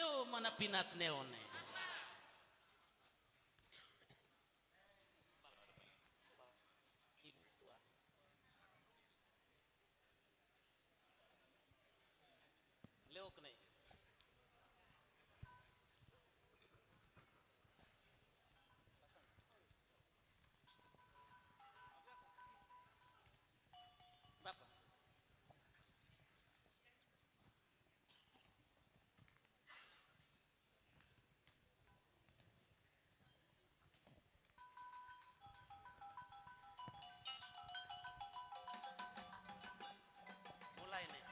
Duh, mana pinat neone. Leo kena. Bapak. Mulai nih.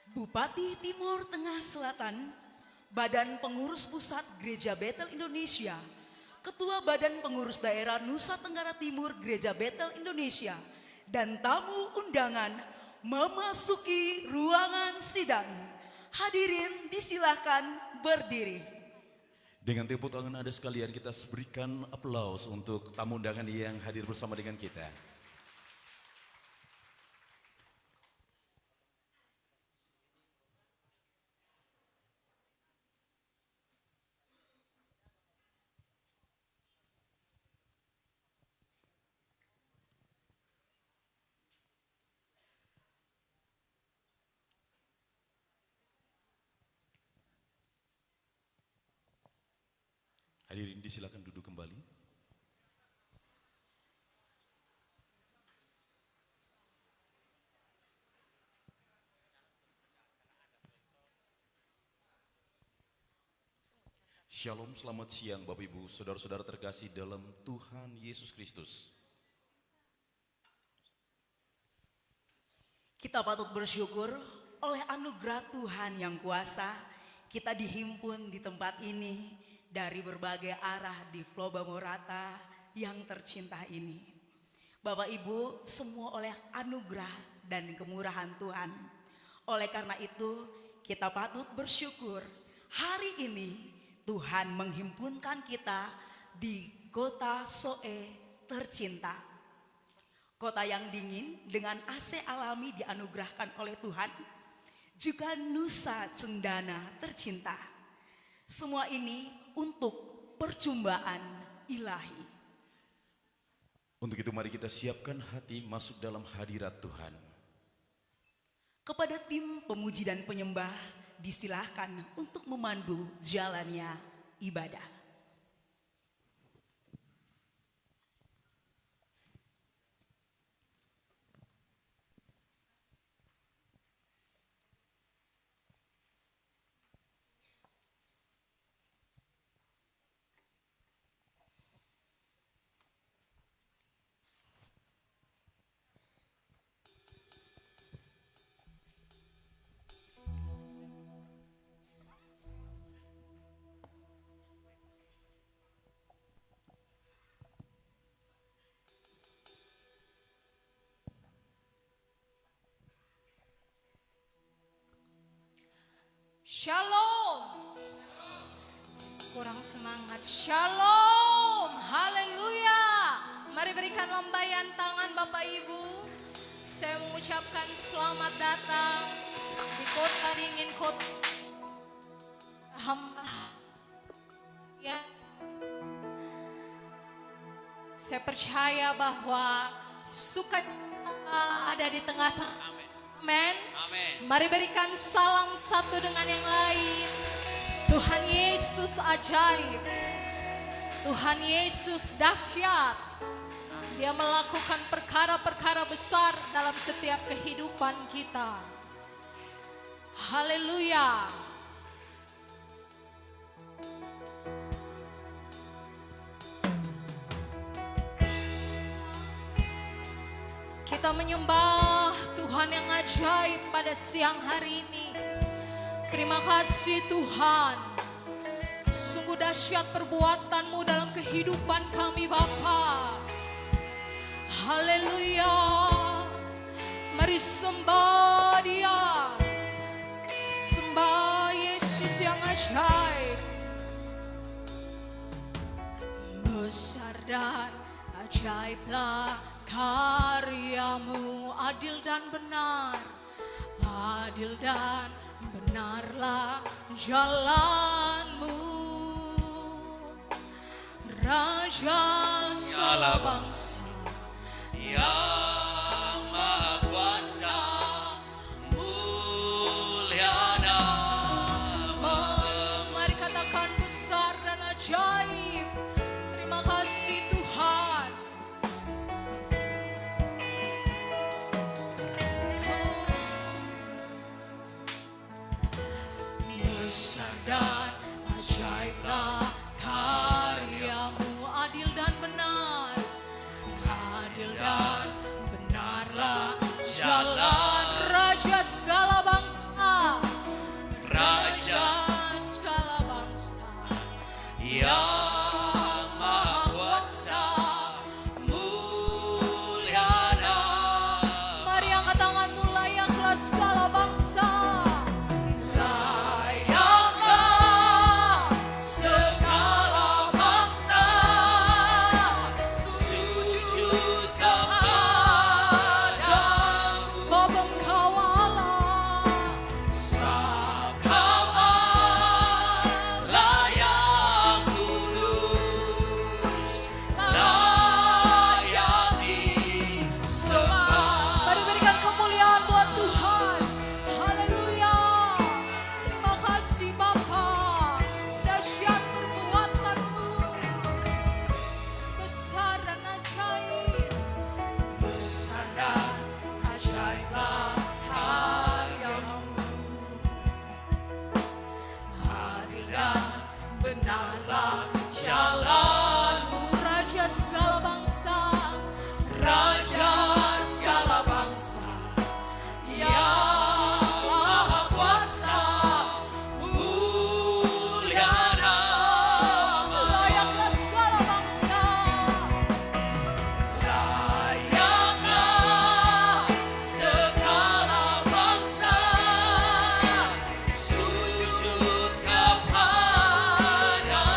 Bupati Timur Tengah Selatan, Badan Pengurus Pusat Gereja Betel Indonesia, Ketua Badan Pengurus Daerah Nusa Tenggara Timur Gereja Betel Indonesia, dan tamu undangan memasuki ruangan sidang. Hadirin disilahkan berdiri. Dengan tepuk tangan Anda sekalian, kita berikan aplaus untuk tamu undangan yang hadir bersama dengan kita. Hadirin disilakan duduk kembali. Shalom, selamat siang Bapak Ibu, saudara-saudara terkasih dalam Tuhan Yesus Kristus. Kita patut bersyukur oleh anugerah Tuhan yang kuasa, kita dihimpun di tempat ini dari berbagai arah di Floba Morata yang tercinta ini. Bapak Ibu, semua oleh anugerah dan kemurahan Tuhan. Oleh karena itu, kita patut bersyukur hari ini Tuhan menghimpunkan kita di kota Soe tercinta. Kota yang dingin dengan AC alami dianugerahkan oleh Tuhan. Juga Nusa Cendana tercinta. Semua ini untuk perjumpaan ilahi. Untuk itu mari kita siapkan hati masuk dalam hadirat Tuhan. Kepada tim pemuji dan penyembah disilahkan untuk memandu jalannya ibadah. Shalom. Kurang semangat. Shalom. Haleluya. Mari berikan lambaian tangan Bapak Ibu. Saya mengucapkan selamat datang di kota dingin kota hamba. Ya. Saya percaya bahwa sukacita ada di tengah-tengah. Amin. Amin. Mari berikan salam satu dengan yang lain. Tuhan Yesus ajaib. Tuhan Yesus dahsyat. Dia melakukan perkara-perkara besar dalam setiap kehidupan kita. Haleluya. Kita menyembah Tuhan yang ajaib pada siang hari ini. Terima kasih Tuhan. Sungguh dahsyat perbuatan-Mu dalam kehidupan kami Bapa. Haleluya. Mari sembah Dia. Sembah Yesus yang ajaib. Besar dan ajaiblah karya-Mu, adil dan benar. Adil dan benarlah jalan-Mu. Raja segala bangsa Yang Maha Kuasa, mulia nama. Mari katakan besar dan ajaib. Terima kasih Tuhan. Besar dan ajaiblah karya-Mu, adil dan benar. Adil dan benarlah jalan Raja segala bangsa. Raja segala bangsa Yang Maha Kuasa, mulia nama. Mari angkat tanganmu, layaklah segala bangsa. Layaklah segala bangsa Sujud kepada sebab Engkau Allah. Sebab Kau Allah yang kudus, layak disembah. Mari berikan kemuliaan buat Tuhan. Haleluya. Terima kasih Bapa. Dahsyat perbuatan-Mu. Besar dan ajaib. Besar dan ajaiblah karya-Mu. Adil dan benarlah jalan-Mu. Raja segala bangsa. Raja segala bangsa yang Maha Kuasa, Mulia nama. layaklah segala bangsa. Layaklah segala bangsa sujud kepada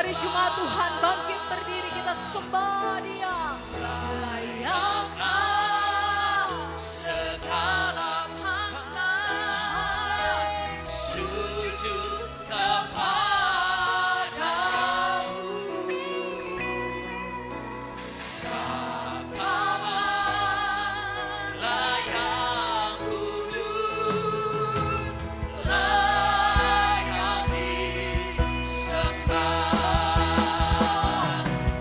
Mari jemaat Tuhan bangkit berdiri, kita sembah Dia. Layaklah segala bangsa sujud kepadamu. Sembahlah layak kudus, layak disembah.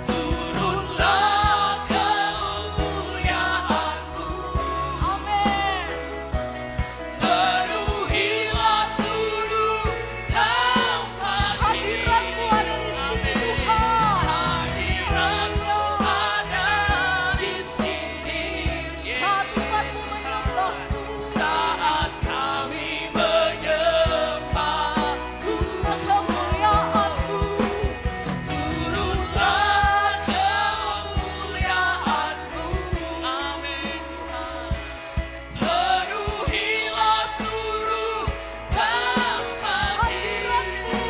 Turunlah kemuliaan-Mu, Amin. penuhilah seluruh tempat Hadirat-Mu ada di sini Tuhan. Hadirat-Mu ada di sini. Saat umat-Mu menyembah-Mu, Saat kami menyembah, kemuliaan-Mu. turunlah kemuliaan-Mu. Amin. Penuhilah seluruh tempat Hadirat-Mu,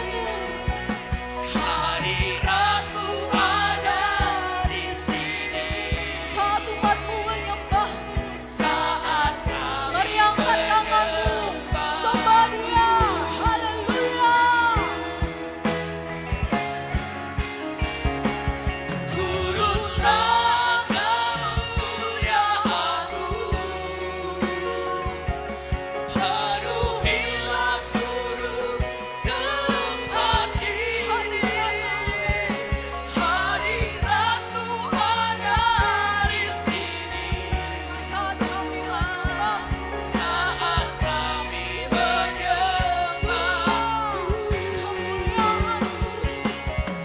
Hadirat-Mu ada di sini. saat umat-Mu menyembah-Mu, Saat kami mari angkat tangan-Mu, sembah Dia. Haleluya. turunlah kemuliaan-Mu, penuhilah seluruh tempat ini. Hadirat-Mu ada di sini. Saat kami menyembah-Mu, Saat kami menyembah, kemuliaan-Mu.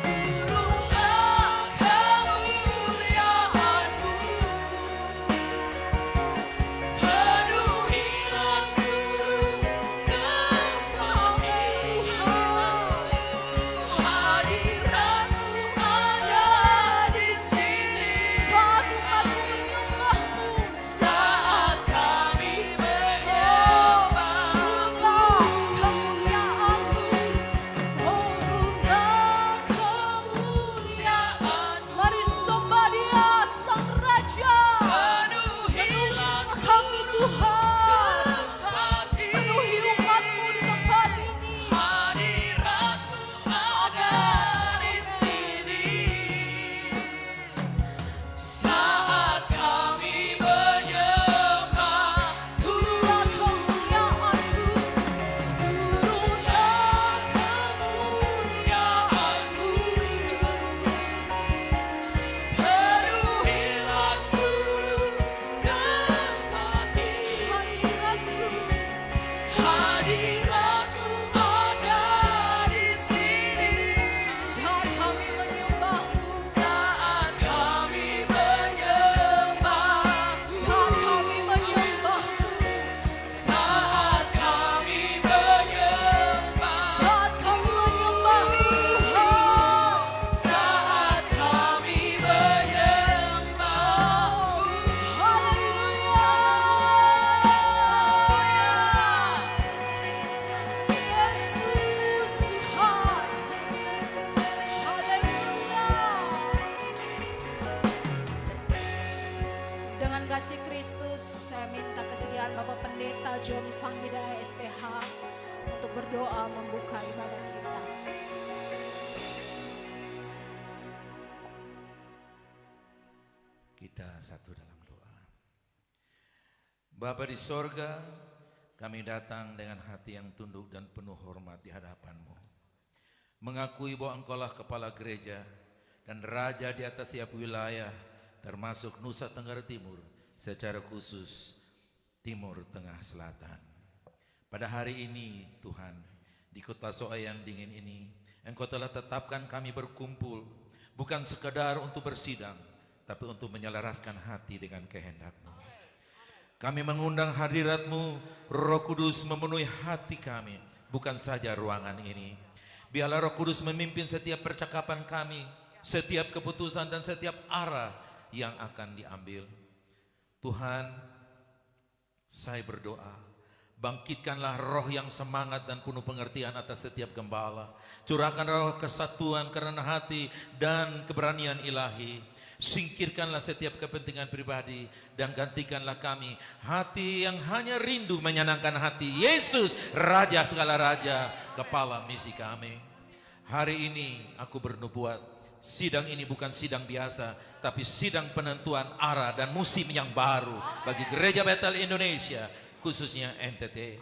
turunlah kemuliaan-Mu, penuhilah seluruh tempat ini. Hadirat-Mu ada di sini. Saat umat-Mu menyembah-Mu, Saat kami menyembah, turunlah kemuliaan-Mu, turunlah kemuliaan-Mu. Mari sembah Dia, Sang Raja. penuhilah Kami Tuhan, tempat penuhi ini. umat-Mu di tempat ini. Hadirat-Mu ada di sini. Saat kami menyembah, Turunlah kemuliaan-Mu, turunlah kemuliaan-Mu. penuhilah seluruh tempat ini. Hadirat-Mu, Hadirat-Mu ada di sini. saat kami menyembah-Mu, Saat kami menyembah, saat kami menyembah-Mu, saat kami menyembah, saat kami menyembah-Mu, Tuhan. saat kami menyembah. Haleluya. Yesus Tuhan. Haleluya. Dengan kasih Kristus, saya minta kesediaan Bapak Pendeta John Fanghidaya STH untuk berdoa membuka ibadah kita. Kita satu dalam doa. Bapa di sorga, kami datang dengan hati yang tunduk dan penuh hormat di hadapan-Mu. Mengakui bahwa Engkaulah kepala gereja dan raja di atas setiap wilayah, termasuk Nusa Tenggara Timur, secara khusus Timur Tengah Selatan. Pada hari ini Tuhan, di kota Soa yang dingin ini, Engkau telah tetapkan kami berkumpul, bukan sekadar untuk bersidang, tapi untuk menyelaraskan hati dengan kehendak-Mu. Kami mengundang hadirat-Mu, Roh Kudus memenuhi hati kami, bukan saja ruangan ini. Biarlah Roh Kudus memimpin setiap percakapan kami, setiap keputusan dan setiap arah yang akan diambil. Tuhan, saya berdoa, Bangkitkanlah roh yang semangat dan penuh pengertian atas setiap gembala. Curahkan roh kesatuan karena hati dan keberanian ilahi. Singkirkanlah setiap kepentingan pribadi dan gantikanlah kami hati yang hanya rindu menyenangkan hati Yesus, Raja segala raja, kepala misi kami. Hari ini aku bernubuat, sidang ini bukan sidang biasa, tapi sidang penentuan arah dan musim yang baru bagi Gereja Bethel Indonesia, khususnya NTT.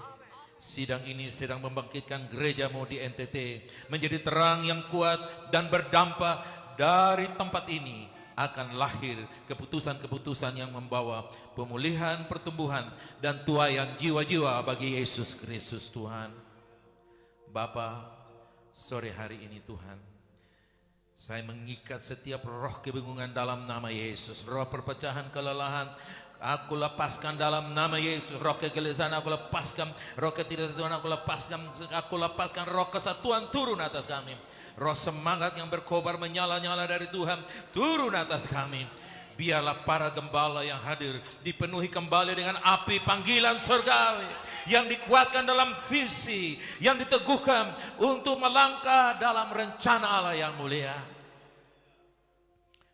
Sidang ini sedang membangkitkan gerejamu di NTT menjadi terang yang kuat dan berdampak. Dari tempat ini akan lahir keputusan-keputusan yang membawa pemulihan, pertumbuhan, dan tuaian jiwa-jiwa bagi Yesus Kristus Tuhan. Bapa, sore hari ini Tuhan, saya mengikat setiap roh kebingungan dalam nama Yesus. Roh perpecahan, kelelahan, aku lepaskan dalam nama Yesus. Roh kegelisahan aku lepaskan. Roh ketidaksatuan aku lepaskan. Aku lepaskan roh kesatuan turun atas kami. Roh semangat yang berkobar menyala-nyala dari Tuhan turun atas kami. Biarlah para gembala yang hadir dipenuhi kembali dengan api panggilan surgawi, yang dikuatkan dalam visi, yang diteguhkan untuk melangkah dalam rencana Allah yang mulia.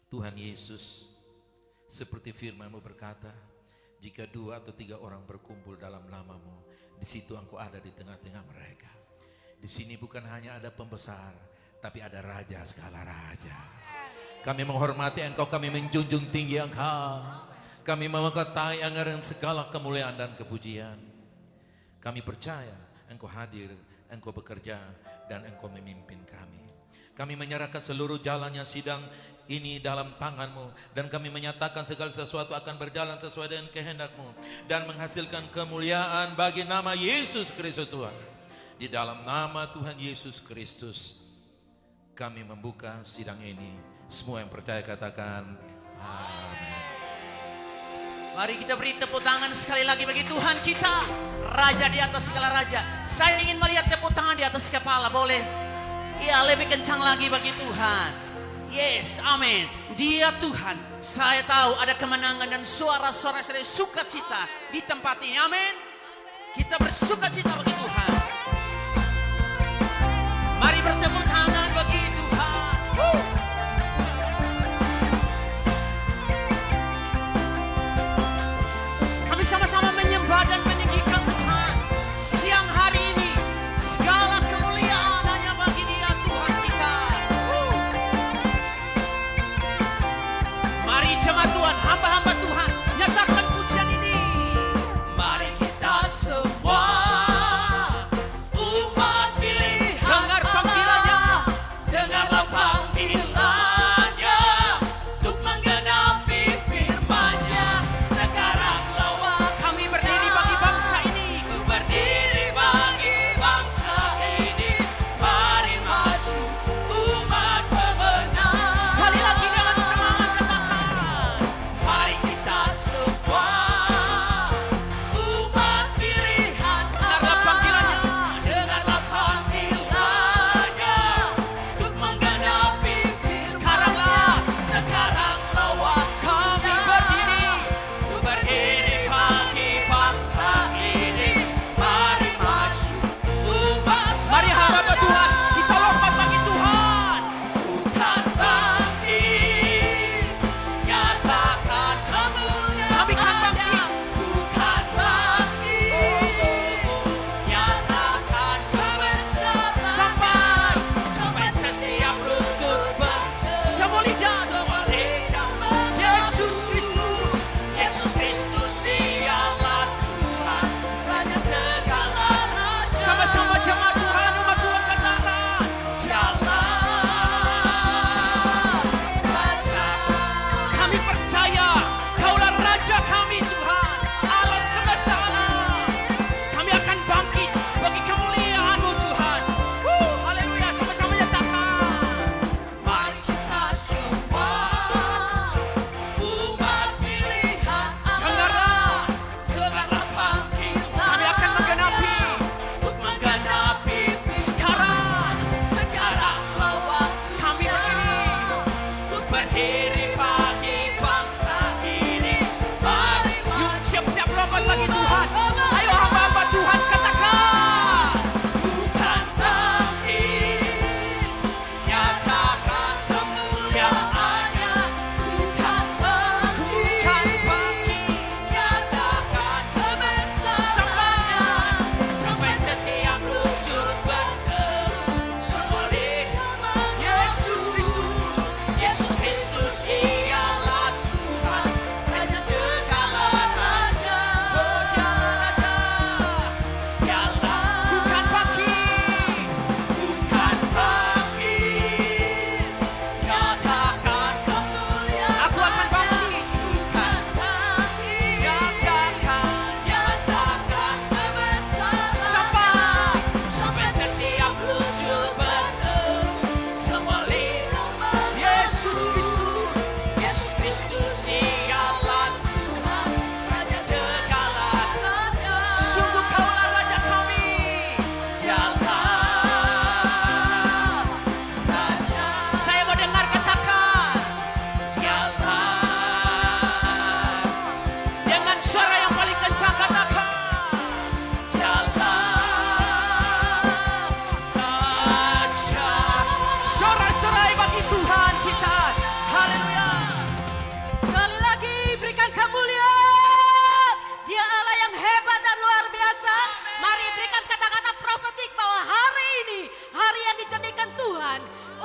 Tuhan Yesus, seperti firman-Mu berkata, jika 2 atau 3 orang berkumpul dalam nama-Mu, di situ Engkau ada di tengah-tengah mereka. Di sini bukan hanya ada pembesar, tapi ada raja segala raja. Kami menghormati Engkau, kami menjunjung tinggi Engkau. Kami mengetahui anggaran segala kemuliaan dan kepujian. Kami percaya Engkau hadir, Engkau bekerja, dan Engkau memimpin kami. Kami menyerahkan seluruh jalannya sidang ini dalam tangan-Mu, dan kami menyatakan segala sesuatu akan berjalan sesuai dengan kehendak-Mu dan menghasilkan kemuliaan bagi nama Yesus Kristus Tuhan. Di dalam nama Tuhan Yesus Kristus kami membuka sidang ini. Semua yang percaya katakan amin. Mari kita beri tepuk tangan sekali lagi bagi Tuhan kita, Raja di atas segala raja. Saya ingin melihat tepuk tangan di atas kepala, boleh? Ya, lebih kencang lagi bagi Tuhan. Yes, amin. Dia Tuhan. Saya tahu ada kemenangan dan suara-suara sukacita di tempat ini. Amin. Kita bersukacita bagi Tuhan. Mari bertepuk tangan bagi Tuhan. Kami sama-sama menyembah dan meninggikan Tuhan. Siang hari ini segala kemuliaan hanya bagi Dia Tuhan kita. Mari jemaat Tuhan, hamba-hamba Tuhan, nyatakan pujian ini. Mari kita semua umat pilihan, dengar panggilannya.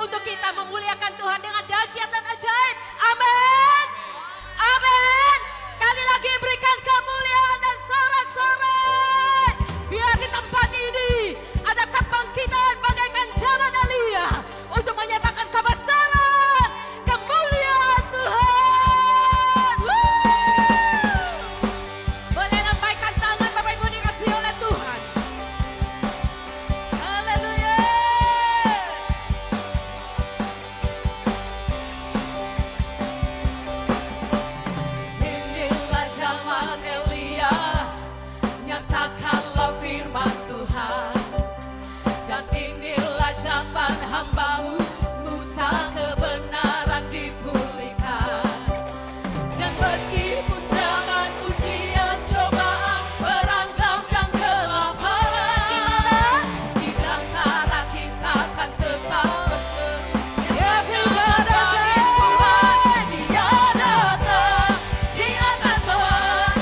untuk kita memuliakan Tuhan dengan dahsyat dan ajaib. Amin. Amin. Sekali lagi berikan kemuliaan dan sorak-sorai. Biar di tempat ini ada kebangkitan bagaikan zaman Elia untuk menyatakan kebesaran, kemuliaan Tuhan. Boleh lambaikan tangan Bapak Ibu dikasih oleh Tuhan. Haleluya. Inilah zaman Elia, nyatakanlah firman Tuhan. Dan inilah zaman hamba-Mu, Musa, kebenaran dipulihkan. Dan meskipun zaman ujian, cobaan, perangkap dan kelaparan, di antara kita akan tetap berseru. Siapkan bagi Tuhan, Dia datang di atas awan,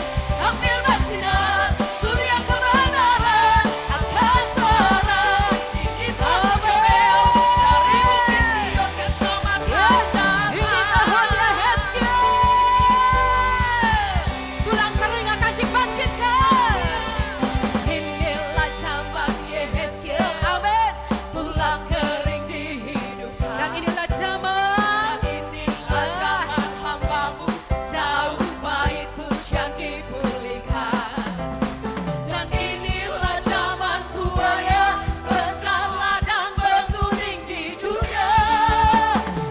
ambil bersinar, surya kebenaran akan suara. Ini Tabeel dari Bukit Sion ke Samaria. Ini tahunnya Hezkiel, tulang kering akan dibangkitkan. Inilah zaman Yehezkiel, amin, tulang kering dihidupkan. Dan inilah zaman hamba-Mu, Daud bait Husyan dipulihkan. Dan inilah zaman tuanya, berskala dan berkuning di dunia.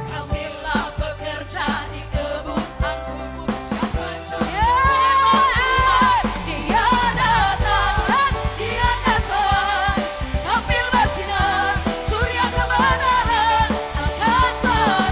Kamilah bekerja di kebun anggurmu, siapa Dia datang di atas awan, tampil bersinar, surya kebenaran akan suara.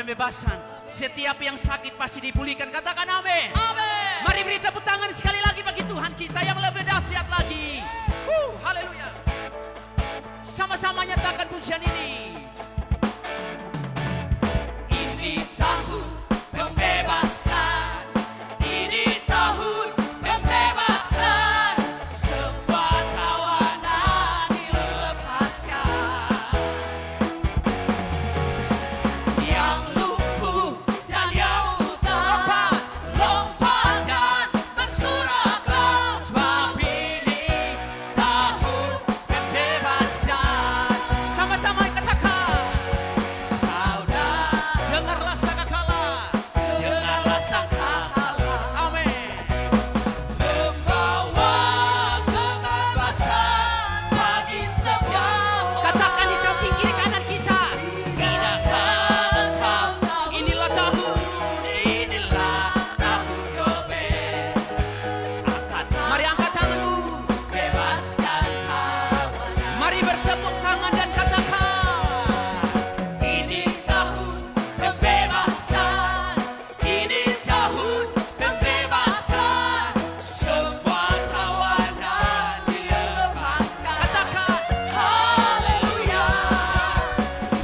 pembebasan. Setiap yang sakit pasti dipulihkan. Katakan amin. Amin. Mari beri tepuk tangan sekali lagi bagi Tuhan kita yang lebih dahsyat lagi. Haleluya. Sama-sama nyatakan pujian ini. Ini tahun pembebasan. Ini tahun pembebasan. Semua tawanan dilepaskan. Yang lumpuh dan yang buta lompat dan bersoraklah. Sebab ini tahun pembebasan. Sama-sama katakan. Saudara, dengarlah sangkakala. Dengarlah sangkakala. Amin. Membawa kebebasan bagi setiap. Katakan di samping kiri kanan kita. Tidakkah engkau tahu inilah tahun Yobel. Mari angkat tanganmu. Bebaskan tawanan. Mari bertepuk tangan dan katakan. Ini tahun pembebasan. Ini tahun pembebasan. Semua tawanan dilepaskan. Katakan haleluya.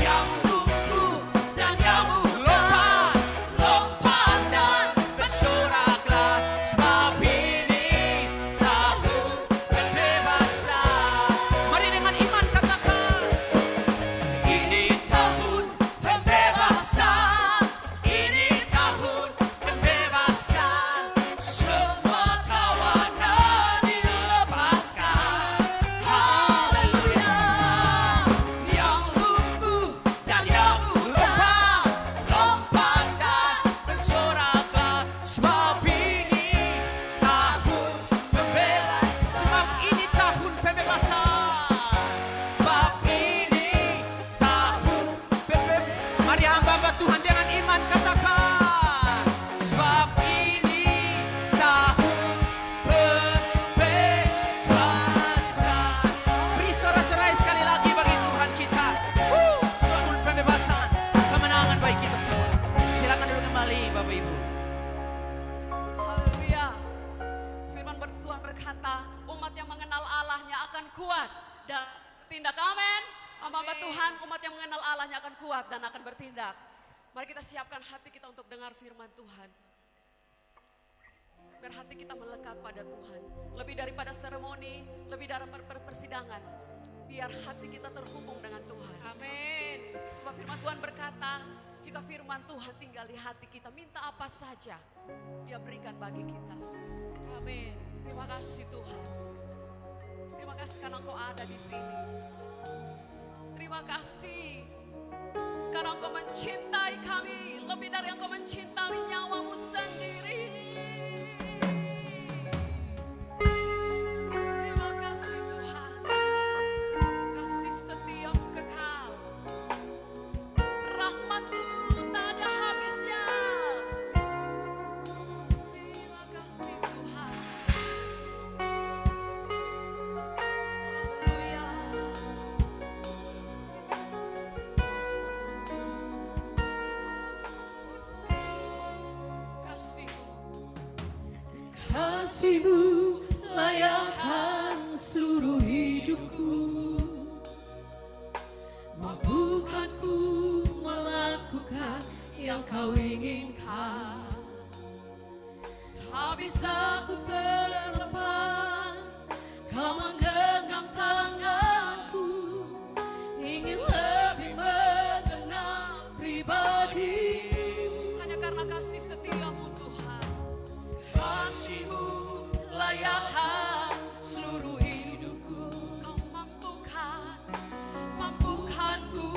Yang lumpuh dan yang buta lompat dan bersoraklah. Sebab ini tahun pembebasan. Mari dengan iman katakan. Ini tahun pembebasan. Ini tahun pembebasan. Semua tawanan dilepaskan. Haleluya. Yang lumpuh dan yang buta lompat dan bersoraklah. Sebab ini tahun pembebasan. Sebab ini tahun pembebasan. Sebab ini tahun pembebasan. Mari hamba-hamba Tuhan dengan iman katakan. Sebab ini tahun pembebasan. Beri sorak-sorai sekali lagi bagi Tuhan kita. Tahun pembebasan, kemenangan bagi kita semua. Silakan duduk kembali Bapak Ibu. Haleluya. Firman Tuhan berkata, umat yang mengenal Allahnya akan kuat dan bertindak. Amin. Hamba Tuhan, umat yang mengenal Allahnya akan kuat dan akan bertindak. Mari kita siapkan hati kita untuk dengar firman Tuhan. Biar hati kita melekat pada Tuhan. Lebih daripada seremoni, lebih daripada persidangan. Biar hati kita terhubung dengan Tuhan. Amin. Sebab firman Tuhan berkata, jika firman Tuhan tinggal di hati kita, minta apa saja Dia berikan bagi kita. Amin. Terima kasih Tuhan. Terima kasih karena Engkau ada di sini. Terima kasih karena Engkau mencintai kami lebih dari Engkau mencintai nyawamu sendiri. Terima kasih Tuhan. Kasih setiamu kekal. Rahmat-Mu tak ada habisnya. Terima kasih Tuhan. Haleluya. Kasih-Mu layakkan seluruh hidupku. Mampukan ku melakukan yang Kau inginkan. Tak bisa ku terlepas, Kau menggenggam tanganku. Ingin lebih mengenal pribadi. Hanya karena kasih setiamu Tuhan. Kasih-Mu layakkan seluruh hidupku. Kau Mampukanku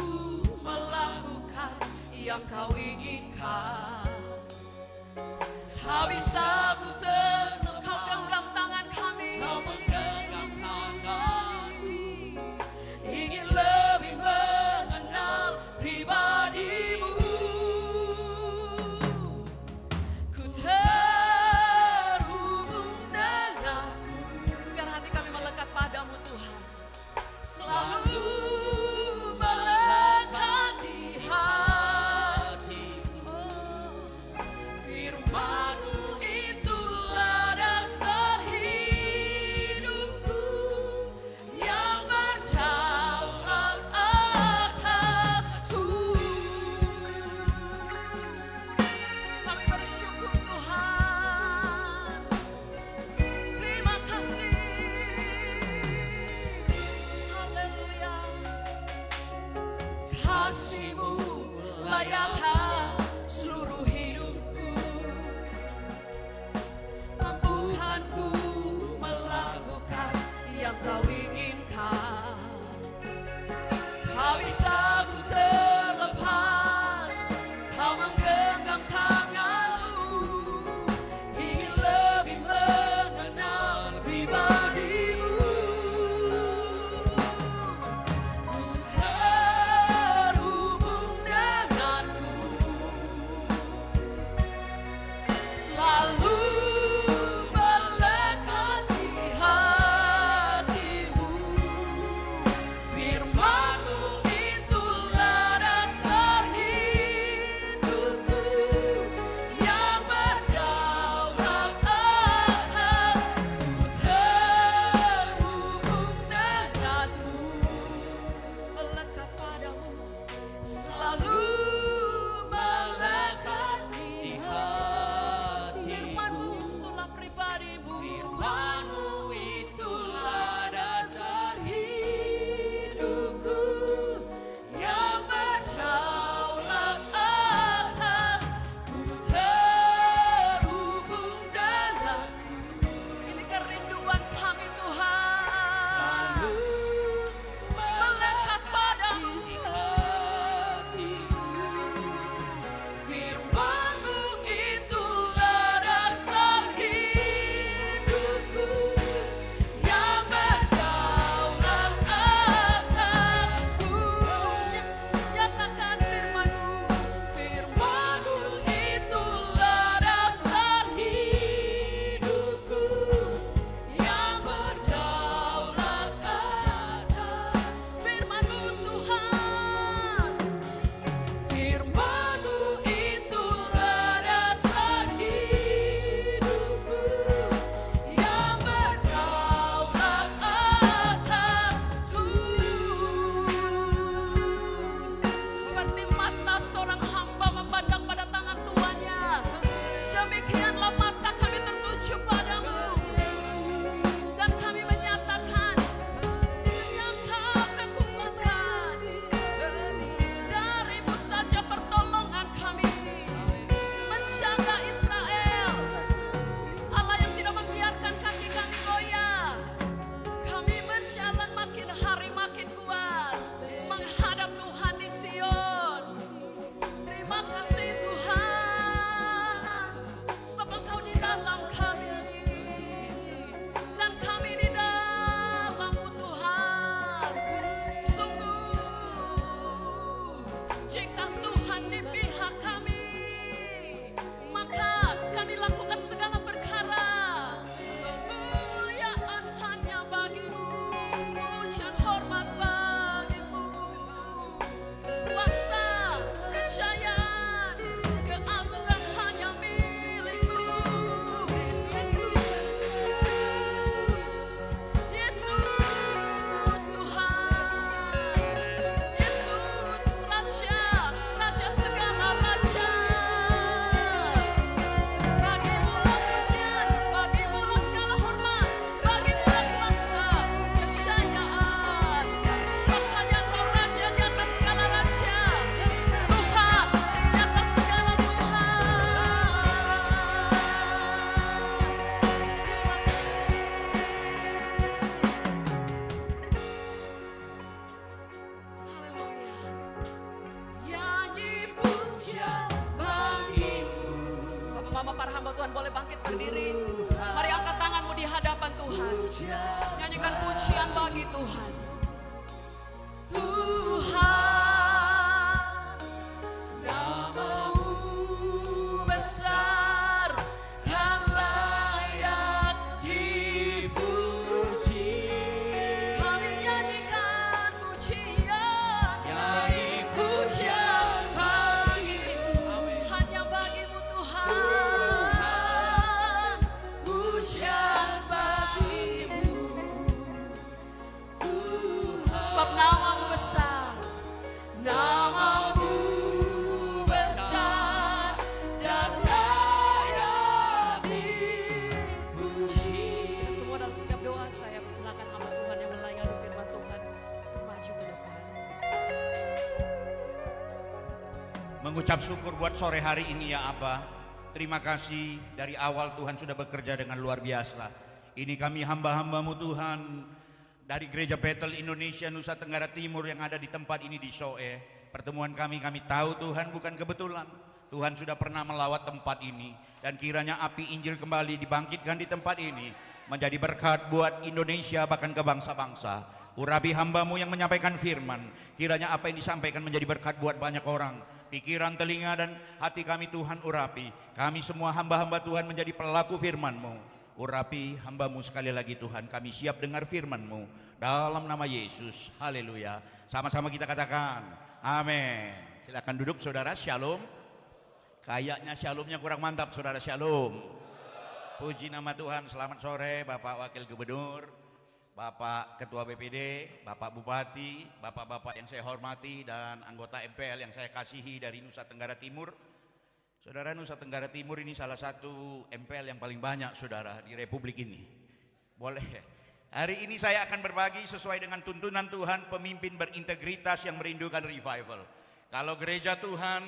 melakukan yang Kau inginkan. Tak bisa ku terlepas, Kau genggam tangan kami. Kau menggenggam tanganku. Ingin lebih mengenal pribadi-Mu. Ku terhubung denganmu. Biar hati kami melekat padamu Tuhan. Selalu melekat di hati. yang kau inginkan. Tak bisa ku terlepas, kau menggenggam tanganku, ingin lebih mengenal pribadimu. Ku terhubung denganmu, selalu melekat di hatimu. Firman-Mu itulah dasar hidupku yang berdaulat atas. Ku terhubung denganmu, melekat padamu, selalu melekat di hatimu. Firman-Mu itulah pribadimu, Firman-Mu itulah dasar hidupku yang berdaulat atas. Ku terhubung denganmu. Ini kerinduan kami Tuhan, melekat padamu di hatimu. Firman-Mu itulah dasar hidupku yang berdaulat atasku. Nyatakan firman-Mu, Firman-Mu itulah dasar hidupku yang berdaulat atas. Firman-Mu Tuhan, Firman-Mu itulah dasar hidupku yang berdaulat atasku. Seperti mata seorang hamba memandang pada tangan tuannya, demikianlah mata kami tertuju padamu. Dan kami menyatakan, menyangka kekuatan dari-Mu saja pertolongan kami. Menjaga Israel, Allah yang tidak membiarkan kaki kami goyah. Kami berjalan makin hari makin kuat menghadap Tuhan di Sion. Terima kasih Tuhan, sebab Engkau di dalam kami dan kami di dalam-Mu Tuhan. Sungguh, jika Tuhan di pihak kami, maka kami lakukan segala perkara. Kemuliaan hanya bagi-Mu, pujian hormat bagi-Mu. Kuasa, kejayaan, keagungan hanya milik-Mu. Yesus, Yesus Tuhan, Yesus Raja, Raja segala raja. Bagi-Mulah pujian, bagi-Mulah segala hormat, bagi-Mulah kuasa, kejayaan. Sebab hanya Kau Raja di atas segala raja, Tuhan di atas segala Tuhan. Haleluya. Nyanyi pujian bagi-Mu. Bapak mama para hamba Tuhan boleh bangkit berdiri. Mari angkat tanganmu di hadapan Tuhan. Nyanyikan pujian bagi Tuhan. Tuhan, nama-Mu besar dan layak dipuji. Kami nyanyikan pujian, nyanyi pujian bagi-Mu, hanya bagi-Mu Tuhan. Pujian bagi-Mu Tuhan. Sebab nama-Mu besar, nama-Mu besar dan layak dipuji. Semua dalam sikap doa saya persilakan hamba Tuhan yang melayani firman Tuhan untuk maju ke depan. Mengucap syukur buat sore hari ini ya Abah. Terima kasih dari awal Tuhan sudah bekerja dengan luar biasa. Ini kami hamba-hamba-Mu Tuhan. dari Gereja Bethel Indonesia Nusa Tenggara Timur yang ada di tempat ini di Soe. Pertemuan kami tahu Tuhan bukan kebetulan. Tuhan sudah pernah melawat tempat ini, dan kiranya api Injil kembali dibangkitkan di tempat ini menjadi berkat buat Indonesia bahkan ke bangsa-bangsa. Urapi hambamu yang menyampaikan firman, kiranya apa yang disampaikan menjadi berkat buat banyak orang. Pikiran, telinga, dan hati kami Tuhan urapi. Kami semua hamba-hamba Tuhan menjadi pelaku firman-Mu. Urapi hambamu sekali lagi Tuhan, kami siap dengar firman-Mu dalam nama Yesus. Haleluya. Sama-sama kita katakan amin. Silakan duduk saudara. Shalom. Kayaknya shalomnya kurang mantap saudara. Shalom. Puji nama Tuhan. Selamat sore Bapak Wakil Gubernur, Bapak Ketua BPD, Bapak Bupati, Bapak-bapak yang saya hormati, dan anggota MPL yang saya kasihi dari Nusa Tenggara Timur. Saudara, Nusa Tenggara Timur ini salah satu MPL yang paling banyak saudara di Republik ini. Boleh. Hari ini saya akan berbagi sesuai dengan tuntunan Tuhan, pemimpin berintegritas yang merindukan revival. Kalau gereja Tuhan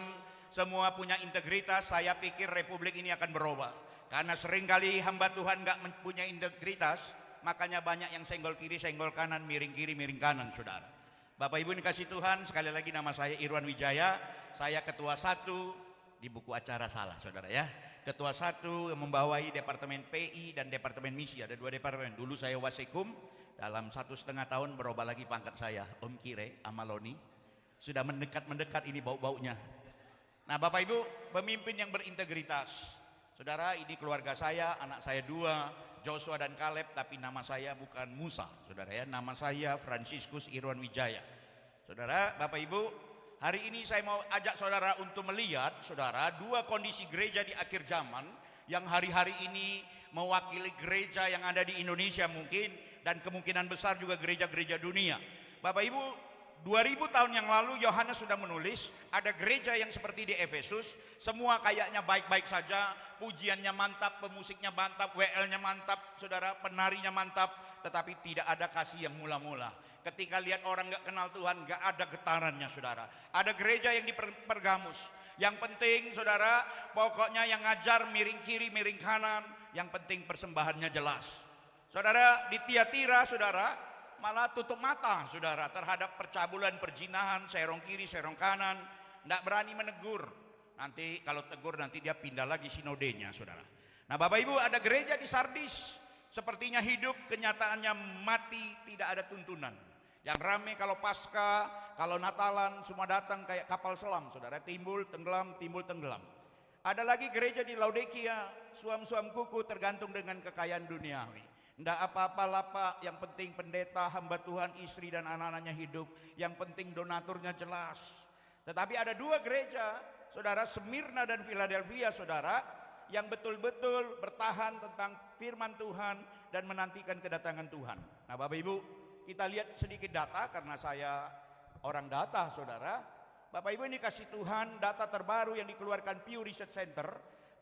semua punya integritas, saya pikir Republik ini akan berubah. Karena seringkali hamba Tuhan gak mempunyai integritas, makanya banyak yang senggol kiri, senggol kanan, miring kiri, miring kanan saudara. Bapak Ibu dikasih Tuhan, sekali lagi nama saya Irwan Wijaya. Saya ketua 1 di buku acara salah saudara ya. Ketua 1 yang membawai Departemen PI dan Departemen Misi. Ada 2 departemen. Dulu saya Wasekum, dalam 1,5 tahun berubah lagi pangkat saya, Om Kire Amaloni. Sudah mendekat ini bau-baunya. Nah Bapak Ibu, pemimpin yang berintegritas. Saudara, ini keluarga saya, anak saya 2, Joshua dan Caleb, tapi nama saya bukan Musa, saudara ya. Nama saya Franciscus Irwan Wijaya. Saudara, Bapak Ibu, hari ini saya mau ajak saudara untuk melihat, saudara, 2 kondisi gereja di akhir zaman yang hari-hari ini mewakili gereja yang ada di Indonesia mungkin, dan kemungkinan besar juga gereja-gereja dunia. Bapak Ibu, 2000 tahun yang lalu Yohanes sudah menulis ada gereja yang seperti di Efesus, semua kayaknya baik-baik saja, pujiannya mantap, pemusiknya mantap, WL-nya mantap, saudara, penarinya mantap, tetapi tidak ada kasih yang mula-mula. Ketika lihat orang gak kenal Tuhan, gak ada getarannya saudara. Ada gereja yang di Pergamus, yang penting saudara, pokoknya yang ngajar miring kiri, miring kanan, yang penting persembahannya jelas. Saudara, di Tiatira saudara, malah tutup mata saudara terhadap percabulan, perjinahan, serong kiri, serong kanan, tidak berani menegur. Nanti kalau tegur nanti dia pindah lagi sinodenya saudara. Nah Bapak Ibu, ada gereja di Sardis, sepertinya hidup, kenyataannya mati, tidak ada tuntunan. Yang rame kalau Pasca, kalau Natalan, semua datang kayak kapal selam saudara, timbul, tenggelam, timbul, tenggelam. Ada lagi gereja di Laodikia, suam-suam kuku tergantung dengan kekayaan duniawi. Tidak apa-apa Pak, yang penting pendeta, hamba Tuhan, istri dan anak-anaknya hidup. Yang penting donaturnya jelas. Tetapi ada 2 gereja, saudara, Smyrna dan Philadelphia saudara, yang betul-betul bertahan tentang firman Tuhan dan menantikan kedatangan Tuhan. Nah Bapak Ibu, kita lihat sedikit data karena saya orang data saudara. Bapak Ibu, ini kasih Tuhan data terbaru yang dikeluarkan Pew Research Center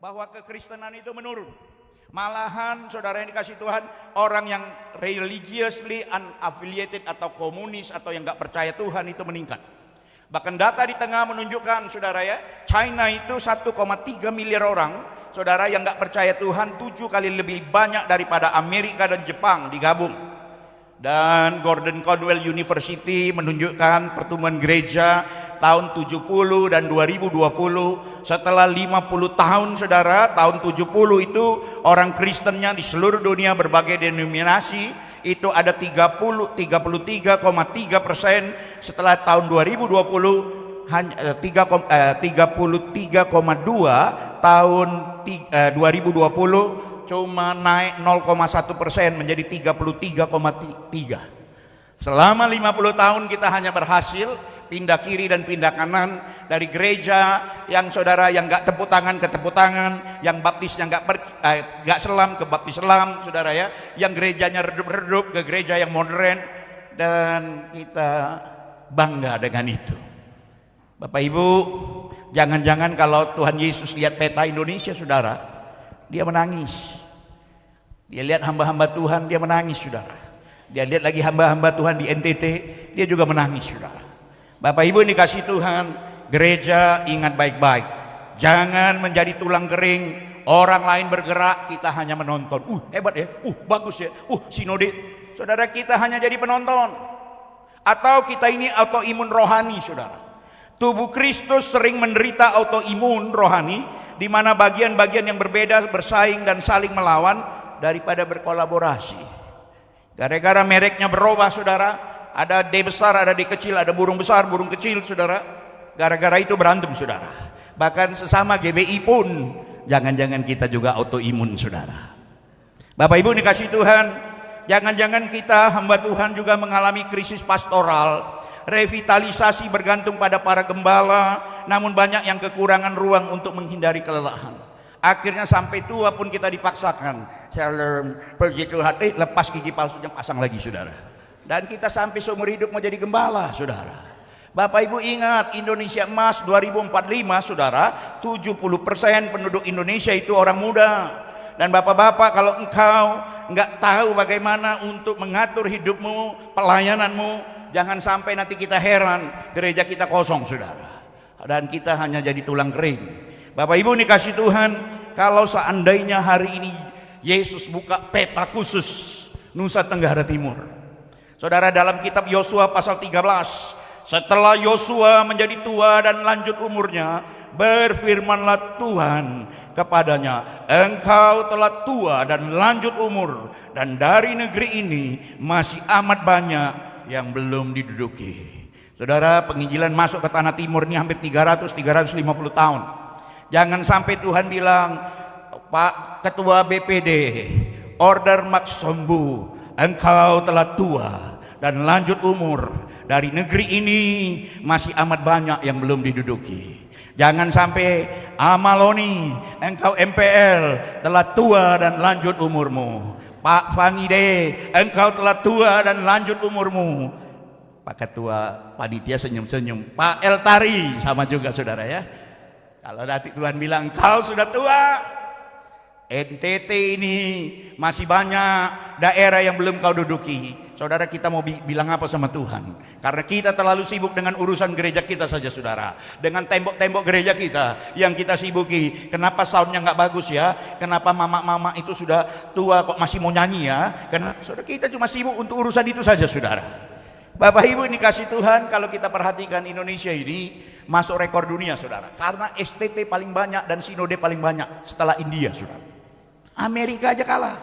bahwa kekristenan itu menurun. Malahan saudara yang dikasih Tuhan, orang yang religiously unaffiliated atau komunis atau yang gak percaya Tuhan itu meningkat. Bahkan data di tengah menunjukkan saudara ya, China itu 1,3 miliar orang saudara yang gak percaya Tuhan, 7 kali lebih banyak daripada Amerika dan Jepang digabung. Dan Gordon Conwell University menunjukkan pertumbuhan gereja tahun 70 dan 2020 setelah 50 tahun saudara, tahun 70 itu orang Kristennya di seluruh dunia berbagai denominasi itu ada 33,3%, setelah tahun 2020 hanya 33,2, tahun 2020 cuma naik 0,1% menjadi 33,3. Selama 50 tahun kita hanya berhasil pindah kiri dan pindah kanan dari gereja yang saudara yang gak tepuk tangan ke tepuk tangan, yang baptisnya gak selam ke baptis selam saudara ya, yang gerejanya redup-redup ke gereja yang modern, dan kita bangga dengan itu. Bapak Ibu, jangan-jangan kalau Tuhan Yesus lihat peta Indonesia saudara, dia menangis. Dia lihat hamba-hamba Tuhan, dia menangis saudara. Dia lihat lagi hamba-hamba Tuhan di NTT, dia juga menangis saudara. Bapak Ibu ini kasih Tuhan, gereja ingat baik-baik. Jangan menjadi tulang kering, orang lain bergerak, kita hanya menonton. Hebat ya, bagus ya, sinode. saudara, kita hanya jadi penonton. Atau kita ini autoimun rohani, saudara. Tubuh Kristus sering menderita autoimun rohani, di mana bagian-bagian yang berbeda bersaing dan saling melawan daripada berkolaborasi. Gara-gara mereknya berubah, saudara, ada D besar, ada D kecil, ada burung besar, burung kecil, saudara. Gara-gara itu berantem, saudara. Bahkan sesama GBI pun, jangan-jangan kita juga autoimun, saudara. Bapak Ibu dikasih Tuhan, jangan-jangan kita hamba Tuhan juga mengalami krisis pastoral. Revitalisasi bergantung pada para gembala, namun banyak yang kekurangan ruang untuk menghindari kelelahan. Akhirnya sampai tua pun kita dipaksakan. Shalom, puji Tuhan, lepas gigi palsunya, pasang lagi, saudara. Dan kita sampai seumur hidup mau jadi gembala, saudara. Bapak Ibu ingat, Indonesia Emas 2045, saudara, 70% penduduk Indonesia itu orang muda. Dan bapak-bapak, kalau engkau nggak tahu bagaimana untuk mengatur hidupmu, pelayananmu, jangan sampai nanti kita heran gereja kita kosong, saudara, dan kita hanya jadi tulang kering. Bapak Ibu dikasih Tuhan, kalau seandainya hari ini Yesus buka peta khusus Nusa Tenggara Timur, saudara, dalam kitab Yosua pasal 13, setelah Yosua menjadi tua dan lanjut umurnya, berfirmanlah Tuhan kepadanya, engkau telah tua dan lanjut umur, dan dari negeri ini masih amat banyak yang belum diduduki. Saudara, penginjilan masuk ke tanah timur ini hampir 300-350 tahun. Jangan sampai Tuhan bilang, Pak Ketua BPD, Order Max Sombu, engkau telah tua dan lanjut umur, dari negeri ini masih amat banyak yang belum diduduki. Jangan sampai Amaloni, engkau MPL telah tua dan lanjut umurmu. Pak Fangide, engkau telah tua dan lanjut umurmu. Pak Ketua Panitia senyum-senyum. Pak Eltari sama juga, saudara, ya. Kalau nanti Tuhan bilang engkau sudah tua, NTT ini masih banyak daerah yang belum kau duduki. Saudara, kita mau bilang apa sama Tuhan? Karena kita terlalu sibuk dengan urusan gereja kita saja, saudara. Dengan tembok-tembok gereja kita yang kita sibuki. Kenapa soundnya nggak bagus ya? Kenapa mama-mama itu sudah tua kok masih mau nyanyi ya? Karena saudara, kita cuma sibuk untuk urusan itu saja, saudara. Bapak Ibu dikasih Tuhan, kalau kita perhatikan Indonesia ini masuk rekor dunia, saudara. Karena STT paling banyak dan sinode paling banyak setelah India, saudara. Amerika aja kalah.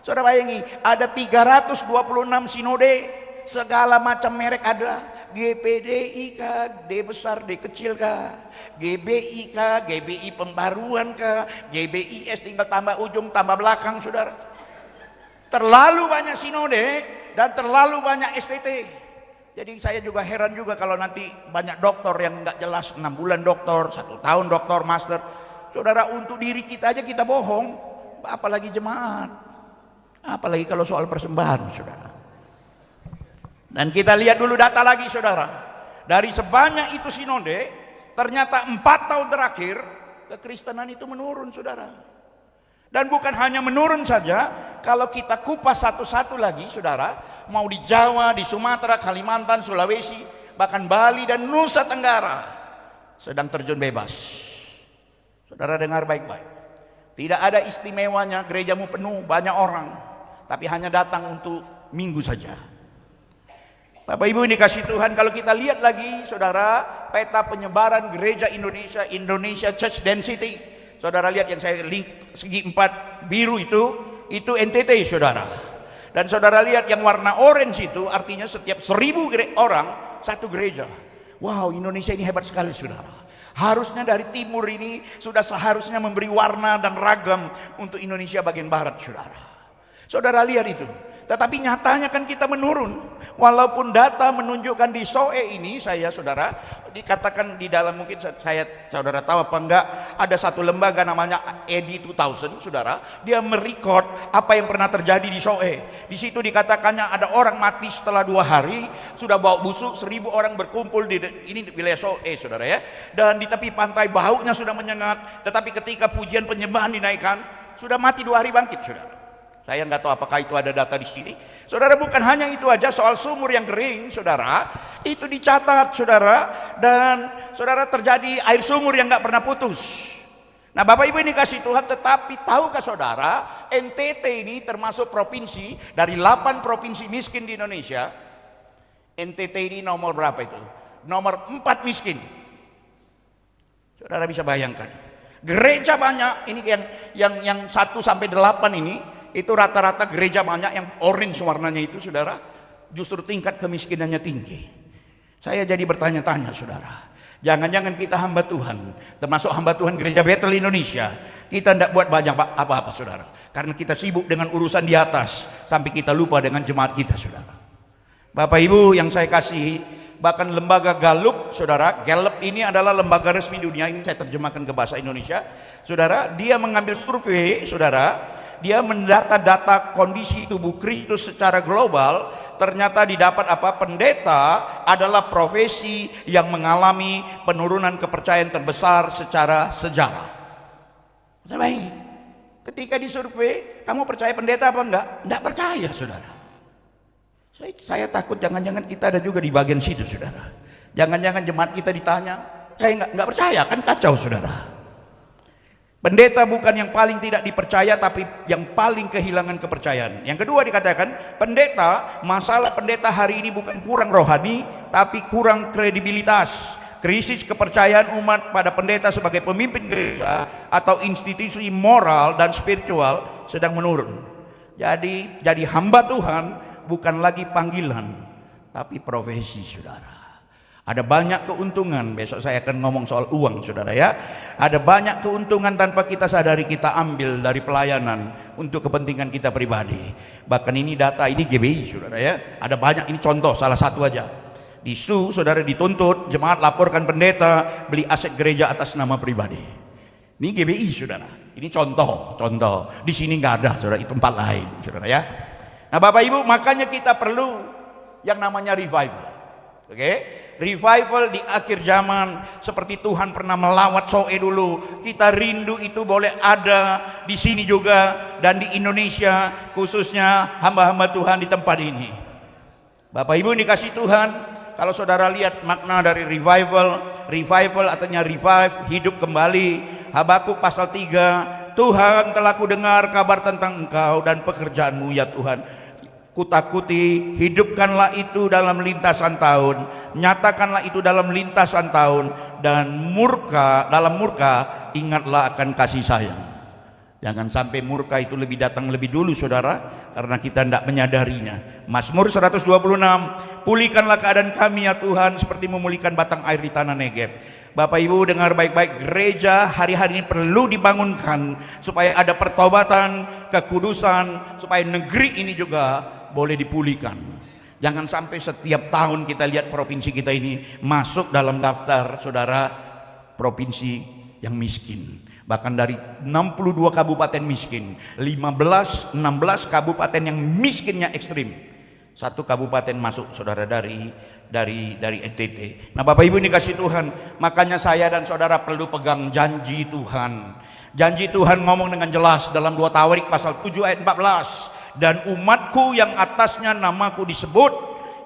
Saudara bayangin, ada 326 sinode, segala macam merek ada. GPDI kah, D besar, D kecil kah, GBI kah, GBI pembaruan kah, GBIS tinggal tambah ujung, tambah belakang, saudara. Terlalu banyak sinode dan terlalu banyak STT. Jadi saya juga heran juga kalau nanti banyak doktor yang nggak jelas, 6 bulan doktor, 1 tahun doktor, master. Saudara, untuk diri kita aja kita bohong, apalagi jemaat. Apalagi kalau soal persembahan, saudara. Dan kita lihat dulu data lagi, saudara. Dari sebanyak itu sinode, ternyata 4 tahun terakhir kekristenan itu menurun, saudara. Dan bukan hanya menurun saja, kalau kita kupas satu-satu lagi, saudara, mau di Jawa, di Sumatera, Kalimantan, Sulawesi, bahkan Bali dan Nusa Tenggara sedang terjun bebas. Saudara dengar baik-baik. Tidak ada istimewanya gerejamu penuh banyak orang, tapi hanya datang untuk minggu saja. Bapak Ibu dikasih Tuhan, kalau kita lihat lagi, saudara, peta penyebaran gereja Indonesia, Indonesia Church Density. Saudara lihat yang saya link segi 4 biru itu NTT, saudara. Dan saudara lihat yang warna orange itu artinya setiap 1000 orang satu gereja. Wow, Indonesia ini hebat sekali, saudara. Harusnya dari timur ini sudah seharusnya memberi warna dan ragam untuk Indonesia bagian barat, saudara. Saudara lihat itu. Tetapi nyatanya kan kita menurun. Walaupun data menunjukkan di SOE ini, saya saudara, dikatakan di dalam, mungkin saya saudara tahu apa enggak, ada satu lembaga namanya EDI 2000, saudara. Dia merekod apa yang pernah terjadi di SOE. Di situ dikatakannya ada orang mati setelah 2 hari, sudah bau busuk, 1000 orang berkumpul di ini wilayah SOE, saudara, ya. Dan di tepi pantai baunya sudah menyengat, tetapi ketika pujian penyembahan dinaikkan, sudah mati 2 hari bangkit, saudara. Saya nggak tahu apakah itu ada data di sini. Saudara, bukan hanya itu aja, soal sumur yang kering, saudara, itu dicatat, saudara. Dan saudara, terjadi air sumur yang nggak pernah putus. Nah Bapak Ibu ini kasih Tuhan, tetapi tahukah saudara, NTT ini termasuk provinsi dari 8 provinsi miskin di Indonesia. NTT ini nomor berapa itu? Nomor 4 miskin. Saudara bisa bayangkan. Gereja banyak, ini yang 1 sampai 8 ini, itu rata-rata gereja banyak yang orange warnanya itu saudara, justru tingkat kemiskinannya tinggi. Saya jadi bertanya-tanya saudara. Jangan-jangan kita hamba Tuhan, termasuk hamba Tuhan Gereja Betel Indonesia, kita tidak buat banyak apa-apa saudara. Karena kita sibuk dengan urusan di atas, sampai kita lupa dengan jemaat kita saudara. Bapak Ibu yang saya kasihi, bahkan lembaga Gallup saudara, Gallup ini adalah lembaga resmi dunia, ini saya terjemahkan ke bahasa Indonesia. Saudara, dia mengambil survei saudara, dia mendata data kondisi tubuh Kristus secara global. Ternyata didapat apa? Pendeta adalah profesi yang mengalami penurunan kepercayaan terbesar secara sejarah. Baik, ketika disurvei, kamu percaya pendeta apa enggak? Enggak percaya saudara. Saya takut jangan-jangan kita ada juga di bagian situ saudara. Jangan-jangan jemaat kita ditanya, saya enggak percaya, kan kacau saudara. Pendeta bukan yang paling tidak dipercaya, tapi yang paling kehilangan kepercayaan. Yang kedua dikatakan, masalah pendeta hari ini bukan kurang rohani, tapi kurang kredibilitas. Krisis kepercayaan umat pada pendeta sebagai pemimpin gereja atau institusi moral dan spiritual sedang menurun. Jadi hamba Tuhan bukan lagi panggilan, tapi profesi saudara. Ada banyak keuntungan, besok saya akan ngomong soal uang saudara ya. Ada banyak keuntungan tanpa kita sadari kita ambil dari pelayanan untuk kepentingan kita pribadi. Bahkan ini data, ini GBI saudara ya. Ada banyak, ini contoh salah satu aja. Di SU saudara dituntut, jemaat laporkan pendeta beli aset gereja atas nama pribadi. Ini GBI saudara. Ini contoh. Di sini nggak ada saudara, itu tempat lain saudara ya. Nah Bapak Ibu, makanya kita perlu yang namanya revival. Oke? Revival di akhir zaman, seperti Tuhan pernah melawat Soe dulu. Kita rindu itu boleh ada di sini juga dan di Indonesia, khususnya hamba-hamba Tuhan di tempat ini. Bapak Ibu dikasih Tuhan, kalau saudara lihat makna dari revival artinya revive, hidup kembali. Habakuk pasal 3, Tuhan telah kudengar kabar tentang engkau dan pekerjaanmu ya Tuhan. Kutakuti, hidupkanlah itu dalam lintasan tahun, nyatakanlah itu dalam lintasan tahun, dan dalam murka ingatlah akan kasih sayang. Jangan sampai murka itu datang lebih dulu saudara, karena kita tidak menyadarinya. Mazmur 126, pulihkanlah keadaan kami ya Tuhan seperti memulihkan batang air di tanah Negeb. Bapak Ibu dengar baik-baik, gereja hari-hari ini perlu dibangunkan supaya ada pertobatan, kekudusan, supaya negeri ini juga boleh dipulihkan. Jangan sampai setiap tahun kita lihat provinsi kita ini masuk dalam daftar saudara provinsi yang miskin. Bahkan dari 62 kabupaten miskin, 16 kabupaten yang miskinnya ekstrim. Satu kabupaten masuk saudara dari NTT. Nah Bapak Ibu ini kasih Tuhan, makanya saya dan saudara perlu pegang janji Tuhan. Janji Tuhan ngomong dengan jelas dalam 2 Tawarik pasal 7 ayat 14. Dan umatku yang atasnya namaku disebut,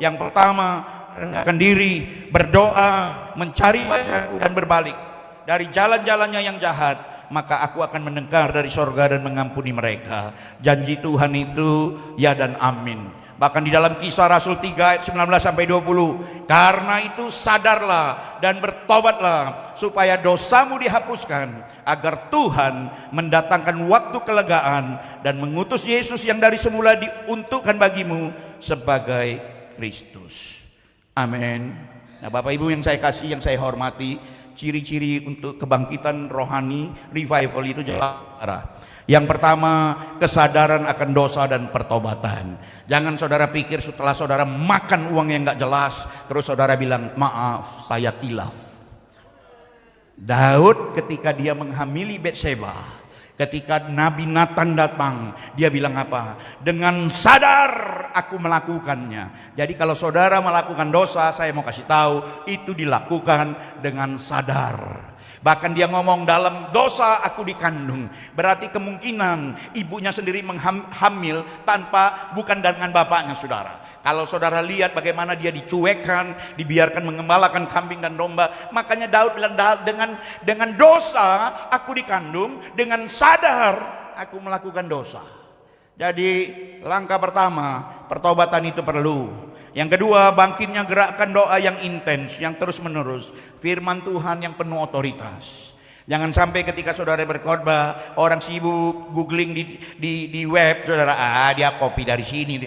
yang pertama rendahkan diri, berdoa, mencari wajahku dan berbalik dari jalan-jalannya yang jahat, maka aku akan mendengar dari sorga dan mengampuni mereka. Janji Tuhan itu ya dan amin. Bahkan di dalam Kisah Rasul 3 ayat 19 sampai 20, karena itu sadarlah dan bertobatlah supaya dosamu dihapuskan, agar Tuhan mendatangkan waktu kelegaan dan mengutus Yesus yang dari semula diuntukkan bagimu sebagai Kristus. Amin. Nah Bapak Ibu yang saya kasih, yang saya hormati, ciri-ciri untuk kebangkitan rohani revival itu jelas. Yang pertama, kesadaran akan dosa dan pertobatan. Jangan saudara pikir setelah saudara makan uang yang gak jelas, terus saudara bilang, maaf saya kilaf. Daud ketika dia menghamili Batseba, ketika Nabi Nathan datang, dia bilang apa? Dengan sadar aku melakukannya. Jadi kalau saudara melakukan dosa, saya mau kasih tahu, itu dilakukan dengan sadar. Bahkan dia ngomong, dalam dosa aku dikandung. Berarti kemungkinan ibunya sendiri hamil bukan dengan bapaknya, saudara. Kalau saudara lihat bagaimana dia dicuekkan, dibiarkan mengembalakan kambing dan domba. Makanya Daud bilang, dengan dosa aku dikandung, dengan sadar aku melakukan dosa. Jadi langkah pertama, pertobatan itu perlu. Yang kedua, bangkitnya gerakan doa yang intens, yang terus menerus. Firman Tuhan yang penuh otoritas. Jangan sampai ketika saudara berkhotbah, orang sibuk googling di web, saudara, dia copy dari sini.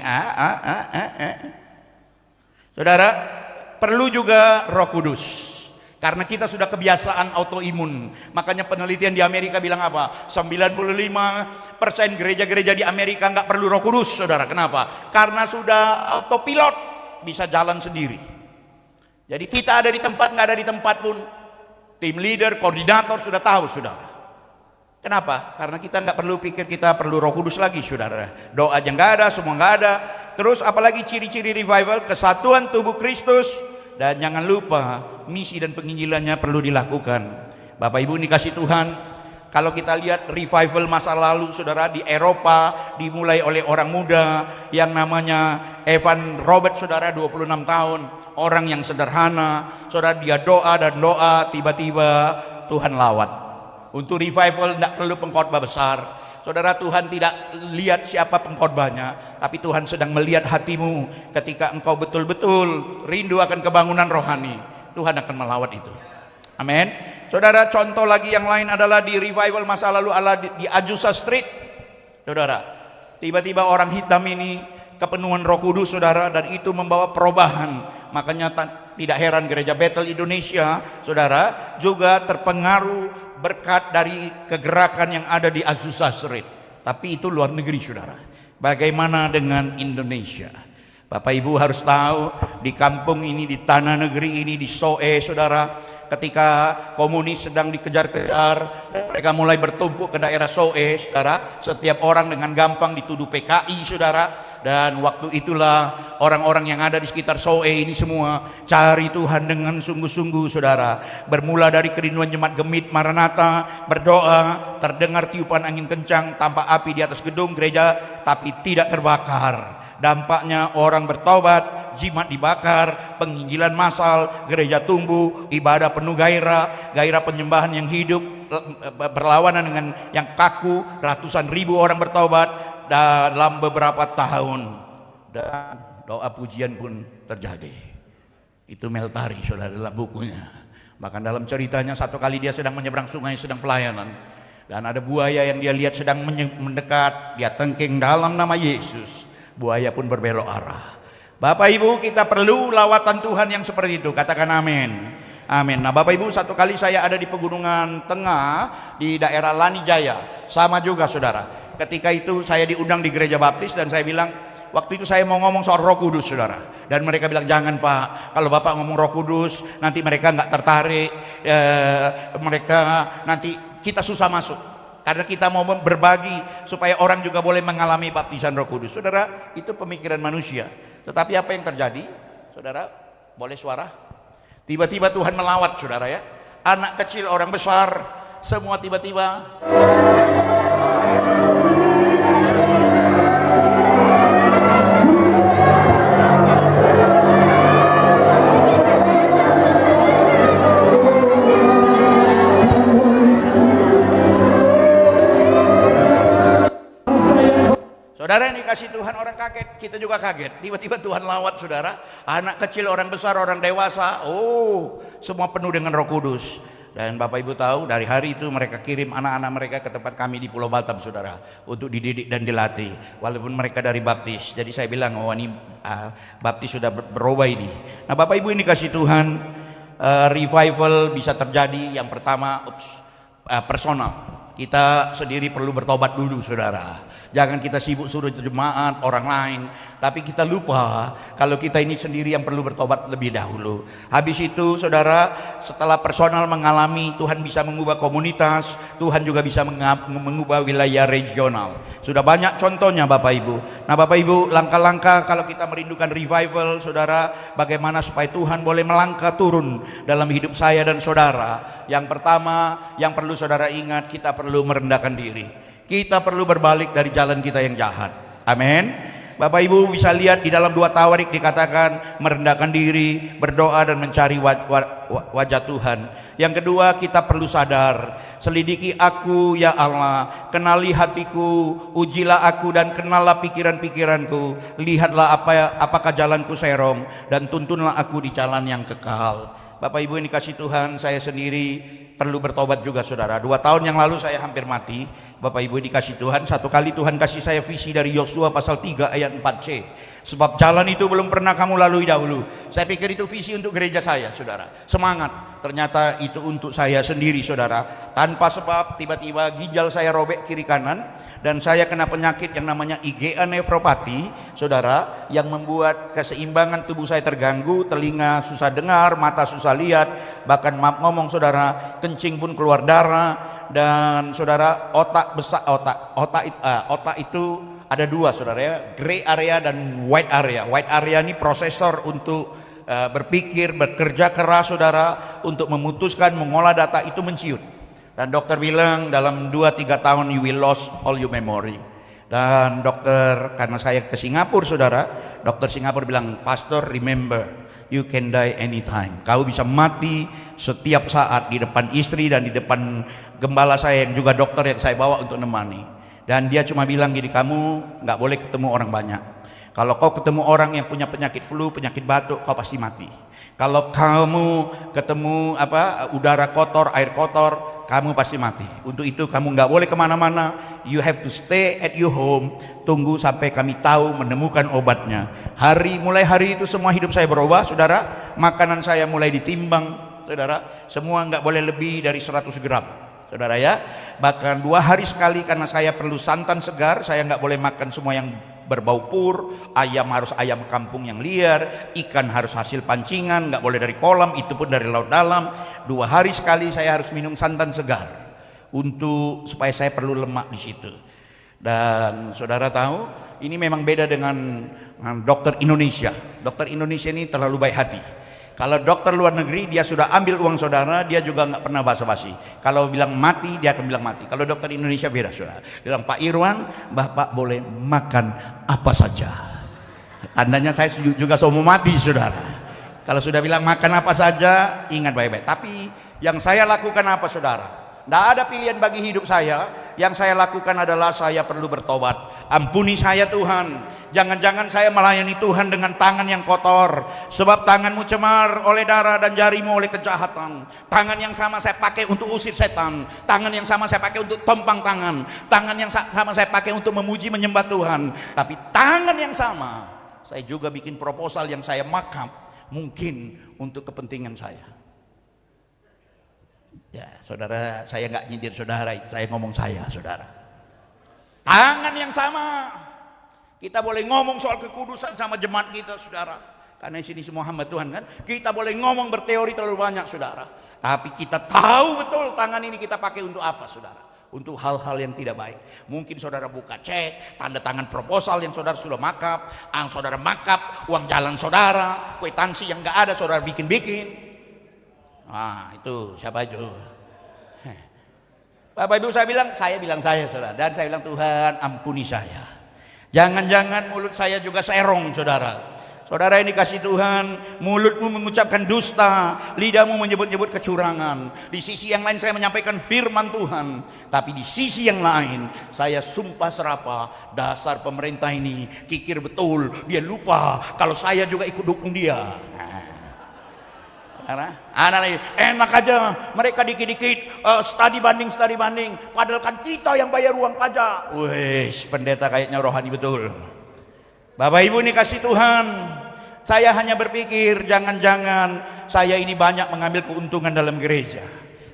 Saudara, perlu juga Roh Kudus. Karena kita sudah kebiasaan autoimun. Makanya penelitian di Amerika bilang apa? 95% gereja-gereja di Amerika nggak perlu Roh Kudus, saudara. Kenapa? Karena sudah autopilot, bisa jalan sendiri. Jadi kita ada di tempat, nggak ada di tempat pun, tim leader, koordinator sudah tahu, saudara. Kenapa? Karena kita nggak perlu pikir kita perlu Roh Kudus lagi, saudara. Doa aja nggak ada, semua nggak ada. Terus apalagi ciri-ciri revival, kesatuan tubuh Kristus. Dan jangan lupa misi dan penginjilannya perlu dilakukan. Bapak Ibu dikasih Tuhan, kalau kita lihat revival masa lalu, saudara, di Eropa dimulai oleh orang muda yang namanya Evan Robert, saudara, 26 tahun. Orang yang sederhana, saudara, dia doa dan doa, tiba-tiba Tuhan lawat. Untuk revival tidak perlu pengkhotbah besar. Saudara, Tuhan tidak lihat siapa pengkhotbahnya, tapi Tuhan sedang melihat hatimu. Ketika engkau betul-betul rindu akan kebangunan rohani, Tuhan akan melawat itu. Amin. Saudara, contoh lagi yang lain adalah di revival masa lalu di Azusa Street. Saudara, tiba-tiba orang hitam ini kepenuhan Roh Kudus, saudara, dan itu membawa perubahan. Makanya tidak heran gereja Bethel Indonesia, saudara, juga terpengaruh berkat dari kegerakan yang ada di Azusa Street. Tapi itu luar negeri, saudara. Bagaimana dengan Indonesia? Bapak Ibu harus tahu, di kampung ini, di tanah negeri ini, di Soe, saudara, ketika komunis sedang dikejar-kejar, mereka mulai bertumpuk ke daerah Soe, saudara. Setiap orang dengan gampang dituduh PKI, saudara. Dan waktu itulah orang-orang yang ada di sekitar Soe ini semua cari Tuhan dengan sungguh-sungguh, saudara. Bermula dari kerinduan jemaat Gemit Maranatha, berdoa, terdengar tiupan angin kencang, tampak api di atas gedung gereja, tapi tidak terbakar. Dampaknya orang bertobat, jimat dibakar, penginjilan massal, gereja tumbuh, ibadah penuh gairah, gairah penyembahan yang hidup, berlawanan dengan yang kaku, ratusan ribu orang bertobat dalam beberapa tahun, dan doa pujian pun terjadi. Itu Meltari, saudara, dalam bukunya. Bahkan dalam ceritanya, satu kali dia sedang menyeberang sungai, sedang pelayanan, dan ada buaya yang dia lihat sedang mendekat. Dia tengking dalam nama Yesus, buaya pun berbelok arah. Bapak Ibu, kita perlu lawatan Tuhan yang seperti itu. Katakan amin. Amin. Nah, Bapak Ibu, satu kali saya ada di Pegunungan Tengah di daerah Lanijaya, sama juga, saudara. Ketika itu saya diundang di gereja baptis, dan saya bilang, waktu itu saya mau ngomong soal Roh Kudus, saudara. Dan mereka bilang, jangan Pak, kalau Bapak ngomong Roh Kudus nanti mereka nggak tertarik, mereka nanti kita susah masuk. Karena kita mau berbagi supaya orang juga boleh mengalami baptisan Roh Kudus. Saudara, itu pemikiran manusia. Tetapi apa yang terjadi? Saudara, boleh suara? Tiba-tiba Tuhan melawat, saudara, ya. Anak kecil, orang besar, semua tiba-tiba. Saudara, yang dikasih Tuhan, orang kaget, kita juga kaget. Tiba-tiba Tuhan lawat, saudara. Anak kecil, orang besar, orang dewasa, semua penuh dengan Roh Kudus. Dan Bapak Ibu tahu, dari hari itu mereka kirim anak-anak mereka ke tempat kami di Pulau Batam, saudara, untuk dididik dan dilatih. Walaupun mereka dari baptis. Jadi saya bilang, ini baptis sudah berubah ini. Nah, Bapak Ibu ini kasih Tuhan, revival bisa terjadi. Yang pertama, personal. Kita sendiri perlu bertobat dulu, saudara. Jangan kita sibuk suruh jemaat orang lain, tapi kita lupa kalau kita ini sendiri yang perlu bertobat lebih dahulu. Habis itu saudara, setelah personal mengalami, Tuhan bisa mengubah komunitas, Tuhan juga bisa mengubah wilayah regional. Sudah banyak contohnya Bapak Ibu. Nah Bapak Ibu, langkah-langkah kalau kita merindukan revival saudara, bagaimana supaya Tuhan boleh melangkah turun dalam hidup saya dan saudara. Yang pertama yang perlu saudara ingat, kita perlu merendahkan diri. Kita perlu berbalik dari jalan kita yang jahat. Amin. Bapak Ibu bisa lihat di dalam 2 Tawarik dikatakan merendahkan diri, berdoa dan mencari wajah Tuhan. Yang kedua, kita perlu sadar, selidiki aku ya Allah, kenali hatiku, ujilah aku dan kenallah pikiran-pikiranku, lihatlah apakah jalanku serong dan tuntunlah aku di jalan yang kekal. Bapak Ibu ini kasih Tuhan, saya sendiri perlu bertobat juga saudara. 2 tahun yang lalu saya hampir mati. Bapak Ibu dikasih Tuhan, satu kali Tuhan kasih saya visi dari Yosua pasal 3 ayat 4c. Sebab jalan itu belum pernah kamu lalui dahulu. Saya pikir itu visi untuk gereja saya saudara. Semangat, ternyata itu untuk saya sendiri saudara. Tanpa sebab tiba-tiba ginjal saya robek kiri kanan, dan saya kena penyakit yang namanya IgA nefropati saudara, yang membuat keseimbangan tubuh saya terganggu, telinga susah dengar, mata susah lihat, bahkan maaf ngomong saudara, kencing pun keluar darah. Dan saudara, otak besar, otak itu ada 2 saudara ya, gray area dan white area. White area ini prosesor untuk berpikir, bekerja keras saudara, untuk memutuskan, mengolah data itu menciut. Dan dokter bilang dalam 2-3 tahun you will lose all your memory. Dan dokter, karena saya ke Singapura saudara, dokter Singapura bilang, Pastor remember, you can die anytime. Kau bisa mati setiap saat di depan istri dan di depan gembala saya yang juga dokter yang saya bawa untuk nemani. Dan dia cuma bilang gini, kamu nggak boleh ketemu orang banyak. Kalau kau ketemu orang yang punya penyakit flu, penyakit batuk, kau pasti mati. Kalau kamu ketemu udara kotor, air kotor, kamu pasti mati. Untuk itu kamu nggak boleh kemana-mana. You have to stay at your home. Tunggu sampai kami tahu menemukan obatnya. Mulai hari itu semua hidup saya berubah, saudara. Makanan saya mulai ditimbang, saudara. Semua nggak boleh lebih dari 100 gram, saudara ya. Bahkan 2 hari sekali karena saya perlu santan segar. Saya nggak boleh makan semua yang berbau pur. Ayam harus ayam kampung yang liar, ikan harus hasil pancingan, nggak boleh dari kolam, itu pun dari laut dalam. 2 hari sekali saya harus minum santan segar supaya saya perlu lemak di situ. Dan saudara tahu, ini memang beda dengan dokter Indonesia. Dokter Indonesia ini terlalu baik hati. Kalau dokter luar negeri, dia sudah ambil uang saudara, dia juga nggak pernah basa-basi. Kalau bilang mati, dia akan bilang mati. Kalau dokter Indonesia beda saudara. Bilang, Pak Irwan, Bapak boleh makan apa saja. Tandanya saya juga mau mati saudara. Kalau sudah bilang makan apa saja, ingat baik-baik. Tapi yang saya lakukan apa saudara? Tidak ada pilihan bagi hidup saya. Yang saya lakukan adalah saya perlu bertobat. Ampuni saya Tuhan. Jangan-jangan saya melayani Tuhan dengan tangan yang kotor. Sebab tanganmu cemar oleh darah dan jarimu oleh kejahatan. Tangan yang sama saya pakai untuk usir setan. Tangan yang sama saya pakai untuk tompang tangan. Tangan yang sama saya pakai untuk memuji menyembah Tuhan. Tapi tangan yang sama saya juga bikin proposal yang saya makap, mungkin untuk kepentingan saya. Ya saudara, saya nggak nyindir saudara, saya ngomong saya saudara. Tangan yang sama kita boleh ngomong soal kekudusan sama jemaat kita saudara, karena di sini semua hamba Tuhan kan. Kita boleh ngomong berteori terlalu banyak saudara, tapi kita tahu betul tangan ini kita pakai untuk apa saudara? Untuk hal-hal yang tidak baik. Mungkin saudara buka cek, tanda tangan proposal yang saudara sudah makap, saudara makap uang jalan saudara, kwitansi yang nggak ada saudara bikin-bikin. Nah itu siapa itu? Bapak Ibu saya bilang saya saudara, dan saya bilang Tuhan ampuni saya. Jangan-jangan mulut saya juga serong saudara. Saudara ini kasih Tuhan, mulutmu mengucapkan dusta, lidahmu menyebut-nyebut kecurangan. Di sisi yang lain saya menyampaikan firman Tuhan, tapi di sisi yang lain saya sumpah serapah, dasar pemerintah ini kikir betul, dia lupa kalau saya juga ikut dukung dia. Enak aja mereka dikit-dikit studi banding, padahal kan kita yang bayar uang pajak. Wih, pendeta kayaknya rohani betul. Bapak Ibu ini kasih Tuhan, saya hanya berpikir jangan-jangan saya ini banyak mengambil keuntungan dalam gereja.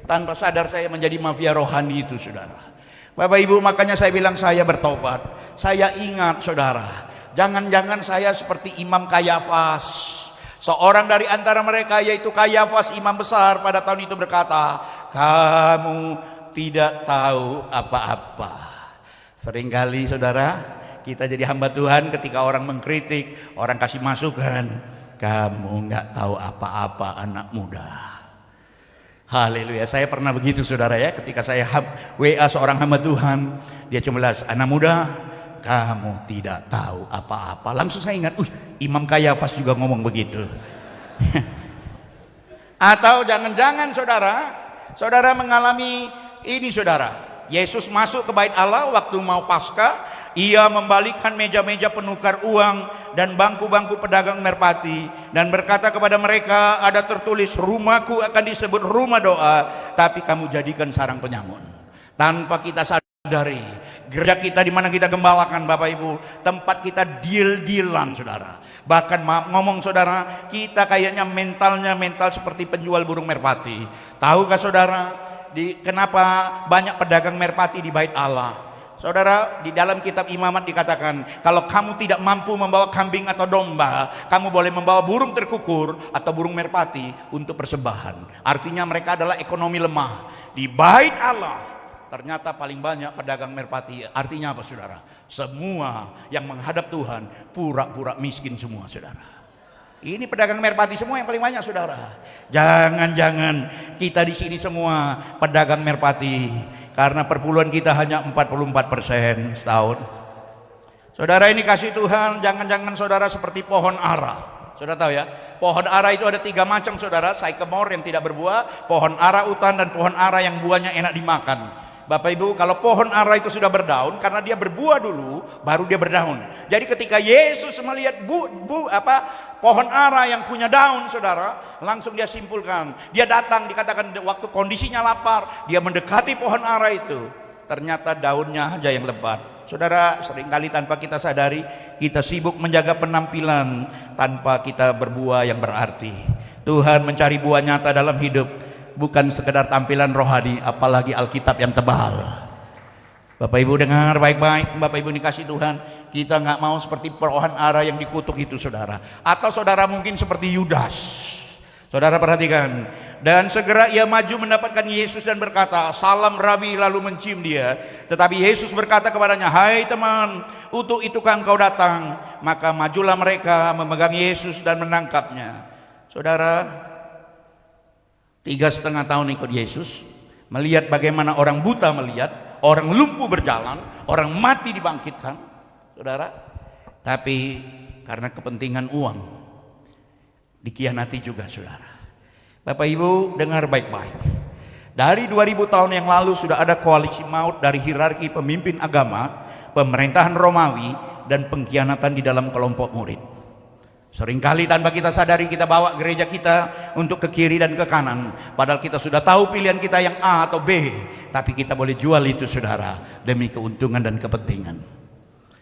Tanpa sadar saya menjadi mafia rohani itu saudara. Bapak Ibu, makanya saya bilang saya bertobat. saya ingat saudara, jangan-jangan saya seperti Imam Kayafas. Seorang dari antara mereka yaitu Kayafas imam besar pada tahun itu berkata, kamu tidak tahu apa-apa. Seringkali saudara, kita jadi hamba Tuhan ketika orang mengkritik, orang kasih masukan, kamu nggak tahu apa-apa anak muda. Haleluya, saya pernah begitu saudara ya, ketika saya WA seorang hamba Tuhan, dia cuma bilang, anak muda, kamu tidak tahu apa-apa. Langsung saya ingat, Imam Kayafas juga ngomong begitu. Atau jangan-jangan saudara mengalami ini saudara, Yesus masuk ke bait Allah waktu mau Paskah. Ia membalikkan meja-meja penukar uang dan bangku-bangku pedagang merpati dan berkata kepada mereka, ada tertulis, rumahku akan disebut rumah doa, tapi kamu jadikan sarang penyamun. Tanpa kita sadari, gereja kita di mana kita gembalakan Bapak Ibu, tempat kita deal-dealan saudara. Bahkan ngomong saudara, kita kayaknya mental seperti penjual burung merpati. Tahukah saudara, kenapa banyak pedagang merpati di bait Allah? Saudara, di dalam kitab Imamat dikatakan, kalau kamu tidak mampu membawa kambing atau domba, kamu boleh membawa burung terkukur atau burung merpati untuk persembahan. Artinya mereka adalah ekonomi lemah. Di bait Allah, ternyata paling banyak pedagang merpati. Artinya apa saudara? Semua yang menghadap Tuhan pura-pura miskin semua saudara. Ini pedagang merpati semua yang paling banyak saudara. Jangan-jangan kita di sini semua pedagang merpati. Karena perpuluhan kita hanya 44% setahun. Saudara, ini kasih Tuhan, jangan-jangan saudara seperti pohon ara. Saudara tahu ya, pohon ara itu ada 3 macam saudara, sycamore yang tidak berbuah, pohon ara utan, dan pohon ara yang buahnya enak dimakan. Bapak Ibu, kalau pohon ara itu sudah berdaun, karena dia berbuah dulu, baru dia berdaun. Jadi ketika Yesus melihat pohon ara yang punya daun, saudara, langsung dia simpulkan. Dia datang, dikatakan waktu kondisinya lapar, dia mendekati pohon ara itu. Ternyata daunnya aja yang lebat. Saudara, seringkali tanpa kita sadari, kita sibuk menjaga penampilan tanpa kita berbuah yang berarti. Tuhan mencari buah nyata dalam hidup, bukan sekedar tampilan rohani, apalagi Alkitab yang tebal. Bapak Ibu dengar baik-baik, Bapak Ibu dikasih Tuhan, kita nggak mau seperti pohon ara yang dikutuk itu saudara. Atau saudara mungkin seperti Yudas. Saudara perhatikan, dan segera ia maju mendapatkan Yesus dan berkata, salam Rabi, lalu mencium dia. Tetapi Yesus berkata kepadanya, hai teman, untuk itukah engkau datang? Maka majulah mereka memegang Yesus dan menangkapnya. Saudara, 3,5 tahun ikut Yesus, melihat bagaimana orang buta melihat, orang lumpuh berjalan, orang mati dibangkitkan, saudara. Tapi karena kepentingan uang, dikhianati juga saudara. Bapak Ibu dengar baik-baik. Dari 2000 tahun yang lalu sudah ada koalisi maut dari hierarki pemimpin agama, pemerintahan Romawi, dan pengkhianatan di dalam kelompok murid. Seringkali tanpa kita sadari kita bawa gereja kita untuk ke kiri dan ke kanan. Padahal kita sudah tahu pilihan kita yang A atau B. Tapi kita boleh jual itu saudara, demi keuntungan dan kepentingan.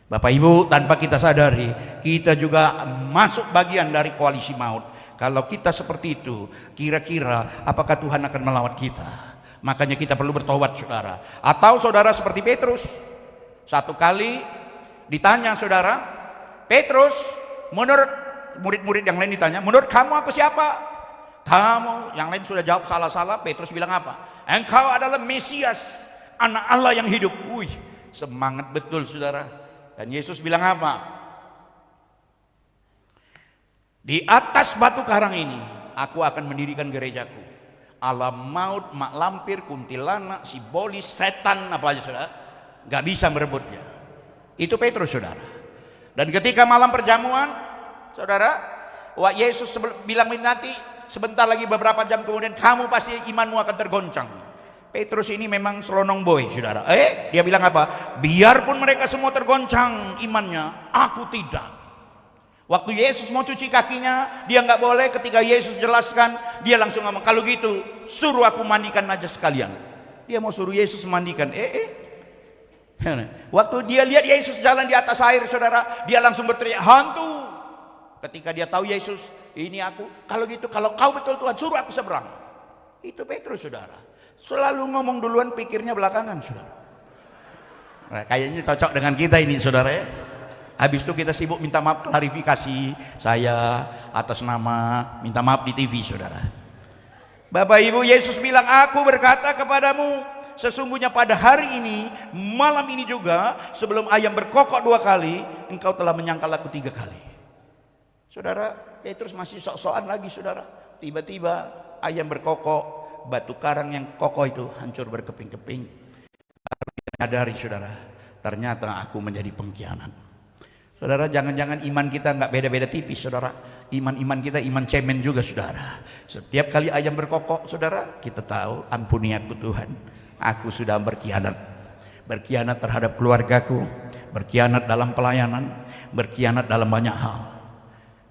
Bapak Ibu, tanpa kita sadari, kita juga masuk bagian dari koalisi maut. Kalau kita seperti itu, kira-kira apakah Tuhan akan melawat kita? Makanya kita perlu bertobat saudara. Atau saudara seperti Petrus. Satu kali ditanya saudara, Petrus, menurut murid-murid yang lain ditanya, menurut kamu aku siapa? Kamu, yang lain sudah jawab salah-salah. Petrus bilang apa? Engkau adalah Mesias, anak Allah yang hidup. Wih, semangat betul saudara. Dan Yesus bilang apa? Di atas batu karang ini aku akan mendirikan gerejaku. Alam maut, mak lampir, kuntilanak, sibolis, setan, apa aja saudara, gak bisa merebutnya. Itu Petrus saudara. Dan ketika malam perjamuan, saudara, Yesus bilang nanti sebentar lagi beberapa jam kemudian kamu pasti imanmu akan tergoncang. Petrus ini memang selonong boy saudara. Dia bilang apa? Biarpun mereka semua tergoncang imannya, aku tidak. Waktu Yesus mau cuci kakinya, dia nggak boleh. Ketika Yesus jelaskan, dia langsung ngomong, kalau gitu suruh aku mandikan aja sekalian. Dia mau suruh Yesus mandikan. Waktu dia lihat Yesus jalan di atas air saudara, dia langsung berteriak, hantu. Ketika dia tahu Yesus, ini aku, kalau gitu, kalau kau betul Tuhan, suruh aku seberang. Itu Petrus saudara. Selalu ngomong duluan, pikirnya belakangan saudara. Nah, kayaknya cocok dengan kita ini saudara ya. Habis itu kita sibuk minta maaf klarifikasi saya atas nama minta maaf di TV saudara. Bapak Ibu, Yesus bilang, aku berkata kepadamu, sesungguhnya pada hari ini, malam ini juga, sebelum ayam berkokok 2 kali, engkau telah menyangkal aku 3 kali. Saudara, Petrus masih sok-sokan lagi saudara. Tiba-tiba ayam berkokok, batu karang yang kokoh itu hancur berkeping-keping. Baru dia menyadari saudara, ternyata aku menjadi pengkhianat. Saudara, jangan-jangan iman kita nggak beda-beda tipis saudara. Iman kita iman cemen juga saudara. Setiap kali ayam berkokok saudara, kita tahu, ampuni aku Tuhan, aku sudah berkhianat. Berkhianat terhadap keluargaku, berkhianat dalam pelayanan, berkhianat dalam banyak hal.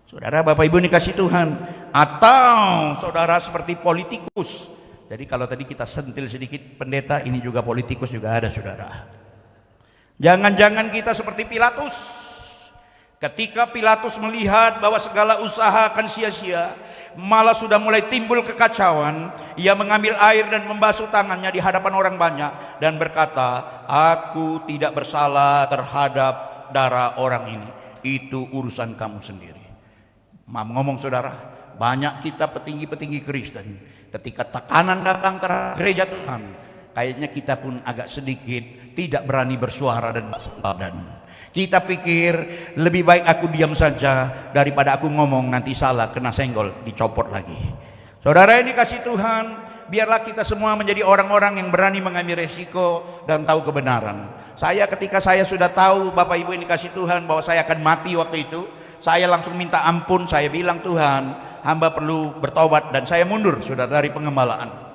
Saudara, Bapak Ibu dikasih Tuhan. Atau saudara seperti politikus. Jadi kalau tadi kita sentil sedikit pendeta, ini juga politikus juga ada saudara. Jangan-jangan kita seperti Pilatus. Ketika Pilatus melihat bahwa segala usaha akan sia-sia, malah sudah mulai timbul kekacauan, ia mengambil air dan membasuh tangannya di hadapan orang banyak dan berkata, aku tidak bersalah terhadap darah orang ini, itu urusan kamu sendiri. Ngomong saudara, banyak kita petinggi-petinggi Kristen, ketika tekanan datang terhadap gereja Tuhan, kayaknya kita pun agak sedikit tidak berani bersuara dan badan. Kita pikir lebih baik aku diam saja daripada aku ngomong nanti salah, kena senggol, dicopot lagi. Saudara ini kasih Tuhan, biarlah kita semua menjadi orang-orang yang berani mengambil resiko dan tahu kebenaran. Ketika saya sudah tahu Bapak Ibu ini kasih Tuhan bahwa saya akan mati waktu itu, saya langsung minta ampun. Saya bilang, Tuhan, hamba perlu bertobat, dan saya mundur saudara dari pengembalaan.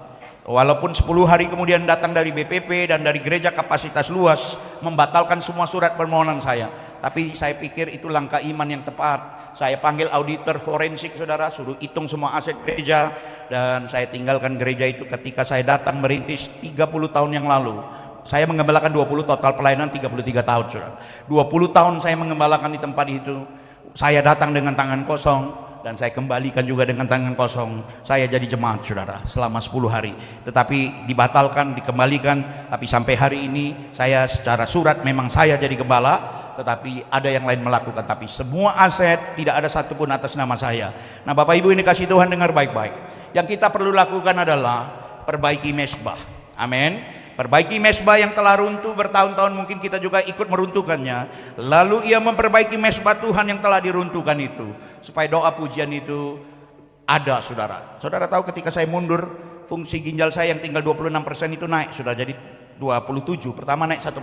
Walaupun 10 hari kemudian datang dari BPP dan dari gereja kapasitas luas membatalkan semua surat permohonan saya, tapi saya pikir itu langkah iman yang tepat. Saya panggil auditor forensik saudara, suruh hitung semua aset gereja, dan saya tinggalkan gereja itu ketika saya datang merintis 30 tahun yang lalu. Saya mengembalakan 20, total pelayanan 33 tahun saudara. 20 tahun saya mengembalakan di tempat itu. Saya datang dengan tangan kosong dan saya kembalikan juga dengan tangan kosong. Saya jadi jemaat saudara selama 10 hari, tetapi dibatalkan, dikembalikan. Tapi sampai hari ini saya secara surat memang saya jadi gembala, tetapi ada yang lain melakukan. Tapi semua aset tidak ada satupun atas nama saya. Nah Bapak Ibu ini kasih Tuhan, dengar baik-baik. Yang kita perlu lakukan adalah perbaiki mesbah. Amin. Perbaiki mesbah yang telah runtuh bertahun-tahun, mungkin kita juga ikut meruntuhkannya. Lalu ia memperbaiki mesbah Tuhan yang telah diruntuhkan itu, supaya doa pujian itu ada saudara. Saudara tahu ketika saya mundur, fungsi ginjal saya yang tinggal 26% itu naik, sudah jadi 27. Pertama naik 1%.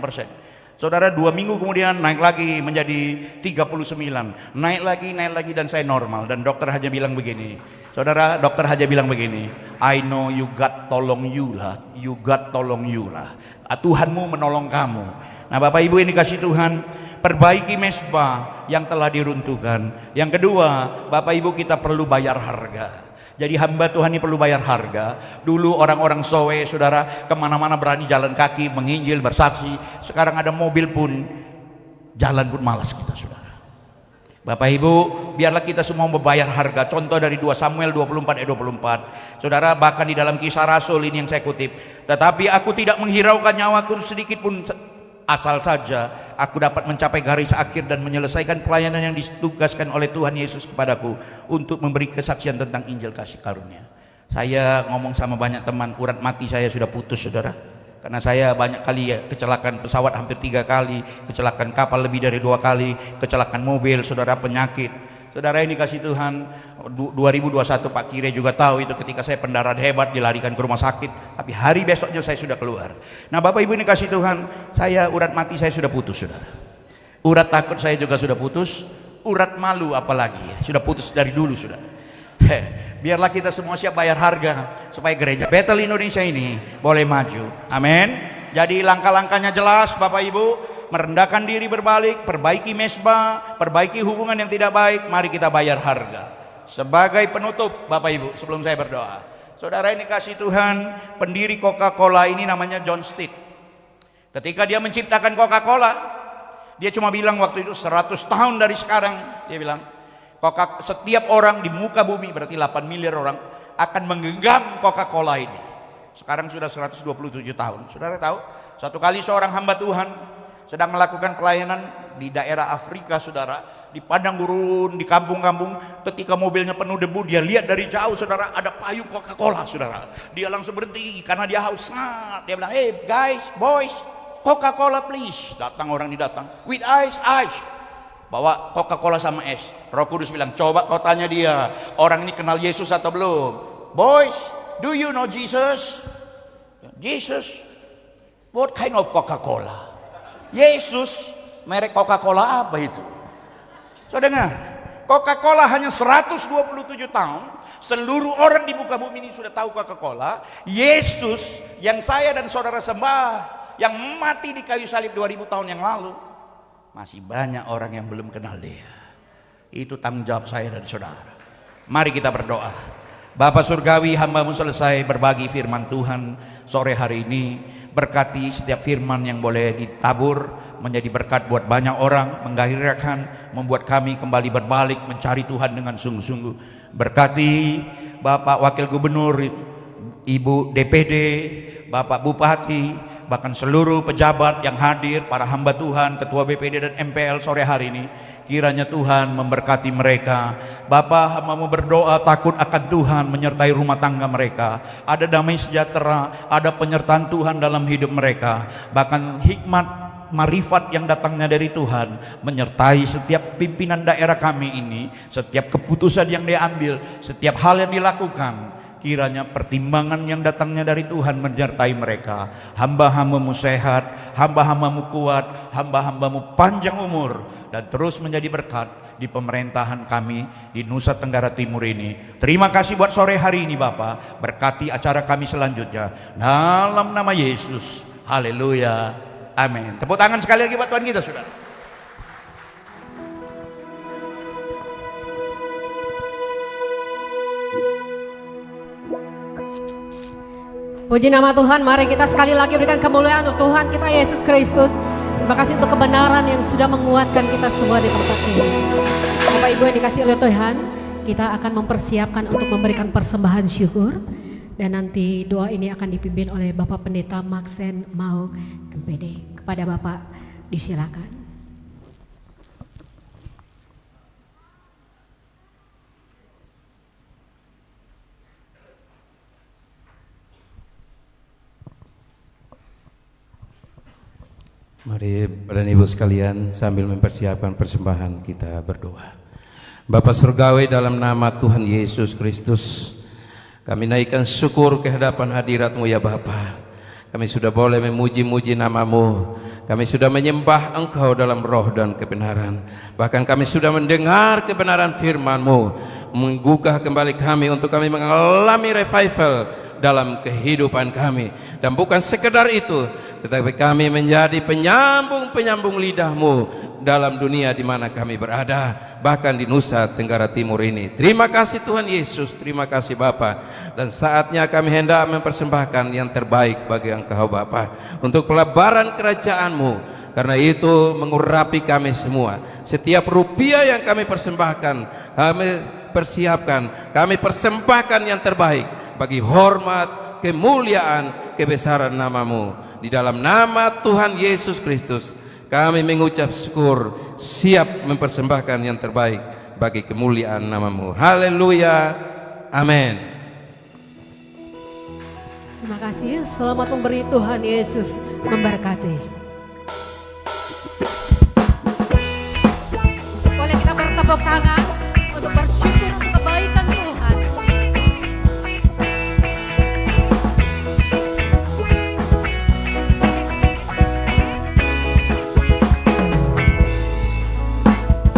Saudara, 2 minggu kemudian naik lagi menjadi 39. Naik lagi dan saya normal. Dan dokter hanya bilang begini. Saudara, dokter hanya bilang begini, I know you God tolong you lah. You God tolong you lah. Tuhanmu menolong kamu. Nah Bapak Ibu ini kasih Tuhan, perbaiki mesbah yang telah diruntuhkan. Yang kedua, Bapak Ibu kita perlu bayar harga. Jadi hamba Tuhan ini perlu bayar harga. Dulu orang-orang sowe saudara kemana-mana berani jalan kaki, menginjil, bersaksi. Sekarang ada mobil pun, jalan pun malas kita saudara. Bapak Ibu, biarlah kita semua membayar harga. Contoh dari 2 Samuel 24 ayat 24. Saudara, bahkan di dalam Kisah Rasul ini yang saya kutip. Tetapi aku tidak menghiraukan nyawaku sedikit pun, asal saja aku dapat mencapai garis akhir dan menyelesaikan pelayanan yang ditugaskan oleh Tuhan Yesus kepadaku untuk memberi kesaksian tentang Injil kasih karunia. Saya ngomong sama banyak teman, urat mati saya sudah putus saudara. Karena saya banyak kali kecelakaan pesawat hampir 3 kali, kecelakaan kapal lebih dari 2 kali, kecelakaan mobil, saudara, penyakit. Saudara ini kasih Tuhan, 2021 Pak Kire juga tahu itu ketika saya pendarahan hebat dilarikan ke rumah sakit, tapi hari besoknya saya sudah keluar. Nah Bapak Ibu ini kasih Tuhan, saya urat mati saya sudah putus saudara. Urat takut saya juga sudah putus, urat malu apalagi, sudah putus dari dulu saudara. Biarlah kita semua siap bayar harga supaya gereja Bethel Indonesia ini boleh maju. Amin. Jadi langkah-langkahnya jelas Bapak Ibu, merendahkan diri berbalik, perbaiki mesbah, perbaiki hubungan yang tidak baik, mari kita bayar harga. Sebagai penutup Bapak Ibu, sebelum saya berdoa, saudara ini kasih Tuhan, pendiri Coca-Cola ini namanya John Stitt. Ketika dia menciptakan Coca-Cola, dia cuma bilang waktu itu 100 tahun dari sekarang, dia bilang setiap orang di muka bumi, berarti 8 miliar orang, akan menggenggam Coca-Cola ini. Sekarang sudah 127 tahun. Saudara tahu, satu kali seorang hamba Tuhan sedang melakukan pelayanan di daerah Afrika, saudara, di padang gurun, di kampung-kampung. Ketika mobilnya penuh debu, dia lihat dari jauh, saudara, ada payung Coca-Cola, saudara. Dia langsung berhenti karena dia haus. Dia bilang, "Hey guys, boys, Coca-Cola please." Datang orang ini, datang with ice, bawa Coca-Cola sama es. Roh Kudus bilang, "Coba kau tanya dia, orang ini kenal Yesus atau belum? Boys, do you know Jesus?" "Jesus? What kind of Coca-Cola?" "Yesus, merek Coca-Cola apa itu?" So dengar, Coca-Cola hanya 127 tahun, seluruh orang di muka bumi ini sudah tahu Coca-Cola. Yesus yang saya dan saudara sembah, yang mati di kayu salib 2000 tahun yang lalu, masih banyak orang yang belum kenal dia. Itu tanggung jawab saya dan saudara. Mari kita berdoa. Bapa Surgawi, hamba-Mu selesai berbagi firman Tuhan sore hari ini. Berkati setiap firman yang boleh ditabur menjadi berkat buat banyak orang, menggairahkan, membuat kami kembali berbalik mencari Tuhan dengan sungguh-sungguh. Berkati Bapak Wakil Gubernur, Ibu DPD, Bapak Bupati, bahkan seluruh pejabat yang hadir, para hamba Tuhan, Ketua BPD dan MPL sore hari ini. Kiranya Tuhan memberkati mereka. Bapa, hamba-Mu berdoa takut akan Tuhan menyertai rumah tangga mereka. Ada damai sejahtera, ada penyertaan Tuhan dalam hidup mereka. Bahkan hikmat marifat yang datangnya dari Tuhan menyertai setiap pimpinan daerah kami ini. Setiap keputusan yang diambil, setiap hal yang dilakukan, kiranya pertimbangan yang datangnya dari Tuhan menyertai mereka. Hamba-hamba-Mu sehat, hamba-hamba-Mu kuat, hamba-hamba-Mu panjang umur, dan terus menjadi berkat di pemerintahan kami di Nusa Tenggara Timur ini. Terima kasih buat sore hari ini Bapak. Berkati acara kami selanjutnya dalam nama Yesus. Haleluya. Amin. Tepuk tangan sekali lagi buat Tuhan kita, saudara. Puji nama Tuhan, mari kita sekali lagi berikan kemuliaan untuk Tuhan kita Yesus Kristus. Terima kasih untuk kebenaran yang sudah menguatkan kita semua di tempat ini. Bapak Ibu yang dikasih oleh Tuhan, kita akan mempersiapkan untuk memberikan persembahan syukur. Dan nanti doa ini akan dipimpin oleh Bapak Pendeta Maxen Mauk MPD. Kepada Bapak disilakan. Mari Bapak dan Ibu sekalian sambil mempersiapkan persembahan kita berdoa. Bapa Surgawi, dalam nama Tuhan Yesus Kristus, kami naikkan syukur ke hadapan hadirat-Mu ya Bapa. Kami sudah boleh memuji-muji nama-Mu. Kami sudah menyembah Engkau dalam roh dan kebenaran. Bahkan kami sudah mendengar kebenaran firman-Mu, menggugah kembali kami untuk kami mengalami revival dalam kehidupan kami. Dan bukan sekedar itu, tetapi kami menjadi penyambung-penyambung lidah-Mu dalam dunia di mana kami berada, bahkan di Nusa Tenggara Timur ini. Terima kasih Tuhan Yesus, terima kasih Bapa. Dan saatnya kami hendak mempersembahkan yang terbaik bagi Engkau Bapa, untuk pelebaran kerajaan-Mu. Karena itu mengurapi kami semua. Setiap rupiah yang kami persembahkan, kami persiapkan, kami persembahkan yang terbaik bagi hormat, kemuliaan, kebesaran nama-Mu. Di dalam nama Tuhan Yesus Kristus kami mengucap syukur, siap mempersembahkan yang terbaik bagi kemuliaan nama-Mu. Haleluya. Amin. Terima kasih. Selamat memberi, Tuhan Yesus memberkati. Boleh kita bertepuk tangan untuk bersyukur untuk kebaikan Tuhan.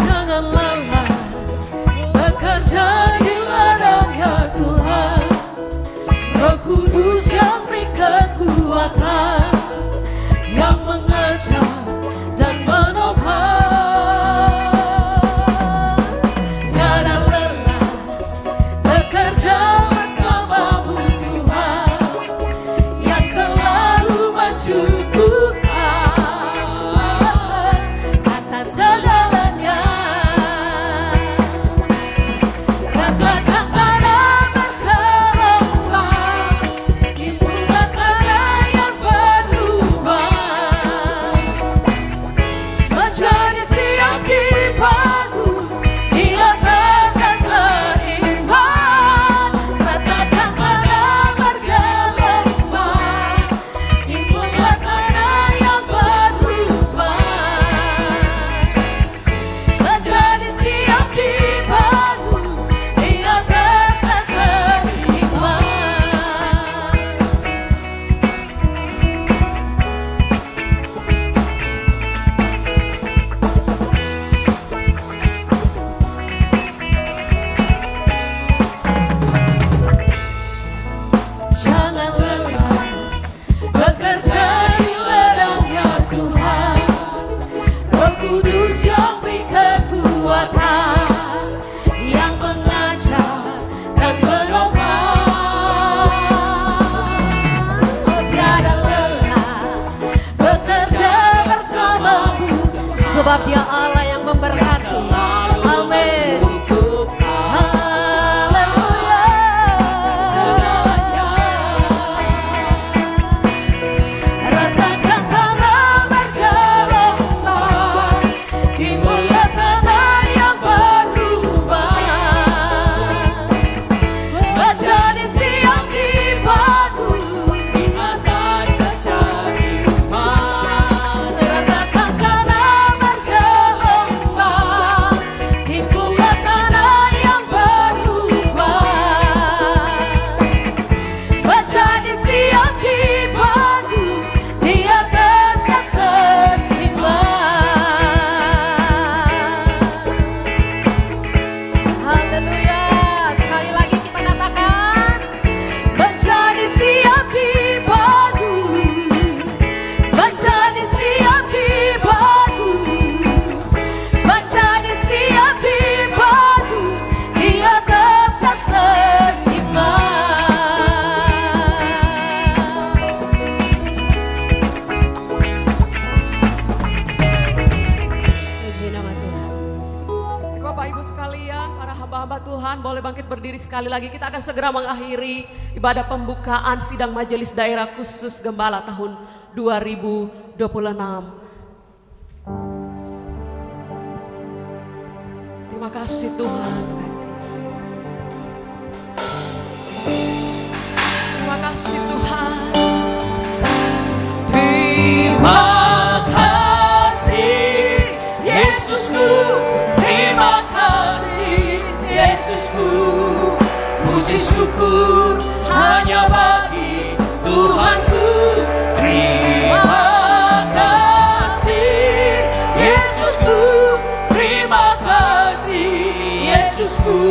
Jangan lelah bekerja di ladangnya Tuhan. Roh Kudus yang beri kekuatan, yang mengajar dan menopang. sebab Dia Allah yang memberkati. Amin. Haleluya. Ratakan tanah bergelombang, timbullah tanah yang berlubang, menjadi siang di padu di atas dasar iman. Ratakan tanah bergelombang, timbullah tanah yang berlubang, menjadi siang di padu di atas dasar iman. Haleluya. Sekali lagi kita katakan, menjadi siap di padu, menjadi siap di padu, menjadi siap di padu di atas dasar iman. Puji nama Tuhan. Bapak Ibu sekalian, para hamba-hamba Tuhan, boleh bangkit berdiri sekali lagi. Kita akan segera mengakhiri ibadah pembukaan sidang majelis daerah khusus Gembala tahun 2026. Terima kasih Tuhan. Terima kasih Tuhan. Terima kasih Yesusku, terima kasih Yesusku, puji syukur hanya bagi Tuhanku. Terima kasih Yesusku, terima kasih Yesusku,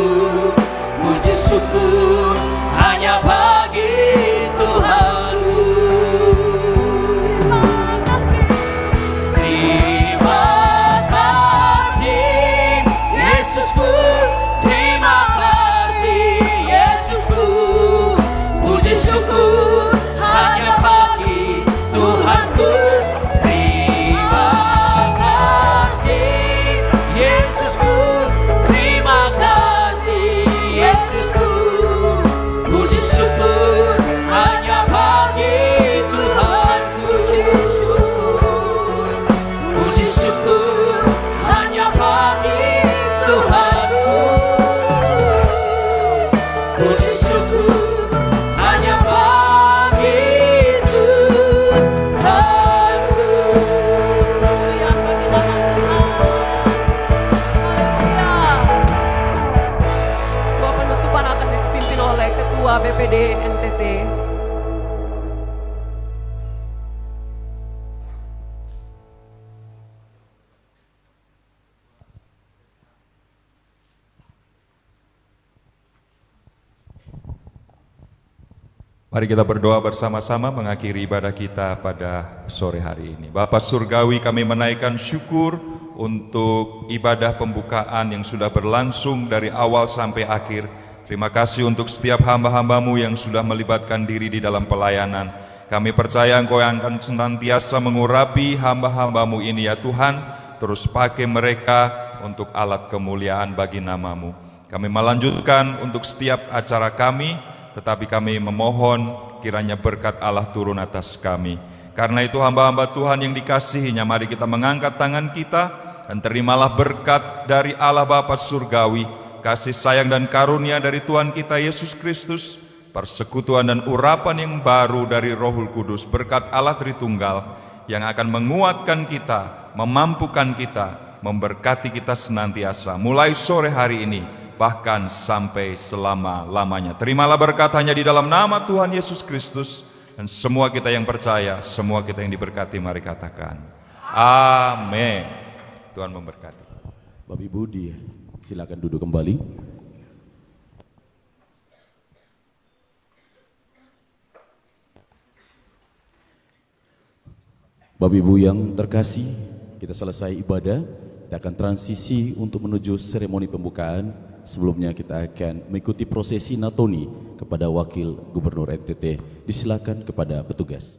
puji syukur hanya bagi Tuhanku. Terima kasih Yesusku, terima kasih Yesusku, puji syukur hanya bagi Tuhanku. Terima kasih Yesusku, terima kasih Yesusku, puji syukur hanya bagi Tuhanku. Puji syukur hanya bagi Tuhanku. Puji syukur hanya bagi Tuhanku. Yang bagi nama Tuhan. Haleluya. Doa penutupan akan dipimpin oleh Ketua BPD NTT. Mari kita berdoa bersama-sama mengakhiri ibadah kita pada sore hari ini. Bapa Surgawi, kami menaikkan syukur untuk ibadah pembukaan yang sudah berlangsung dari awal sampai akhir. Terima kasih untuk setiap hamba-hambamu yang sudah melibatkan diri di dalam pelayanan. Kami percaya Engkau yang akan senantiasa mengurapi hamba-hambamu ini ya Tuhan. Terus pakai mereka untuk alat kemuliaan bagi nama-Mu. Kami melanjutkan untuk setiap acara kami, tetapi kami memohon kiranya berkat Allah turun atas kami. Karena itu hamba-hamba Tuhan yang dikasihinya, mari kita mengangkat tangan kita dan terimalah berkat dari Allah Bapa Surgawi, kasih sayang dan karunia dari Tuhan kita Yesus Kristus, persekutuan dan urapan yang baru dari Rohul Kudus, berkat Allah Tritunggal yang akan menguatkan kita, memampukan kita, memberkati kita senantiasa mulai sore hari ini bahkan sampai selama-lamanya. Terimalah berkat hanya di dalam nama Tuhan Yesus Kristus, dan semua kita yang percaya, semua kita yang diberkati, mari katakan amin. Tuhan memberkati. Bapak Ibu silakan duduk kembali. Bapak Ibu yang terkasih, kita selesai ibadah, kita akan transisi untuk menuju seremoni pembukaan. Sebelumnya kita akan mengikuti prosesi natoni kepada Wakil Gubernur NTT. Disilakan kepada petugas.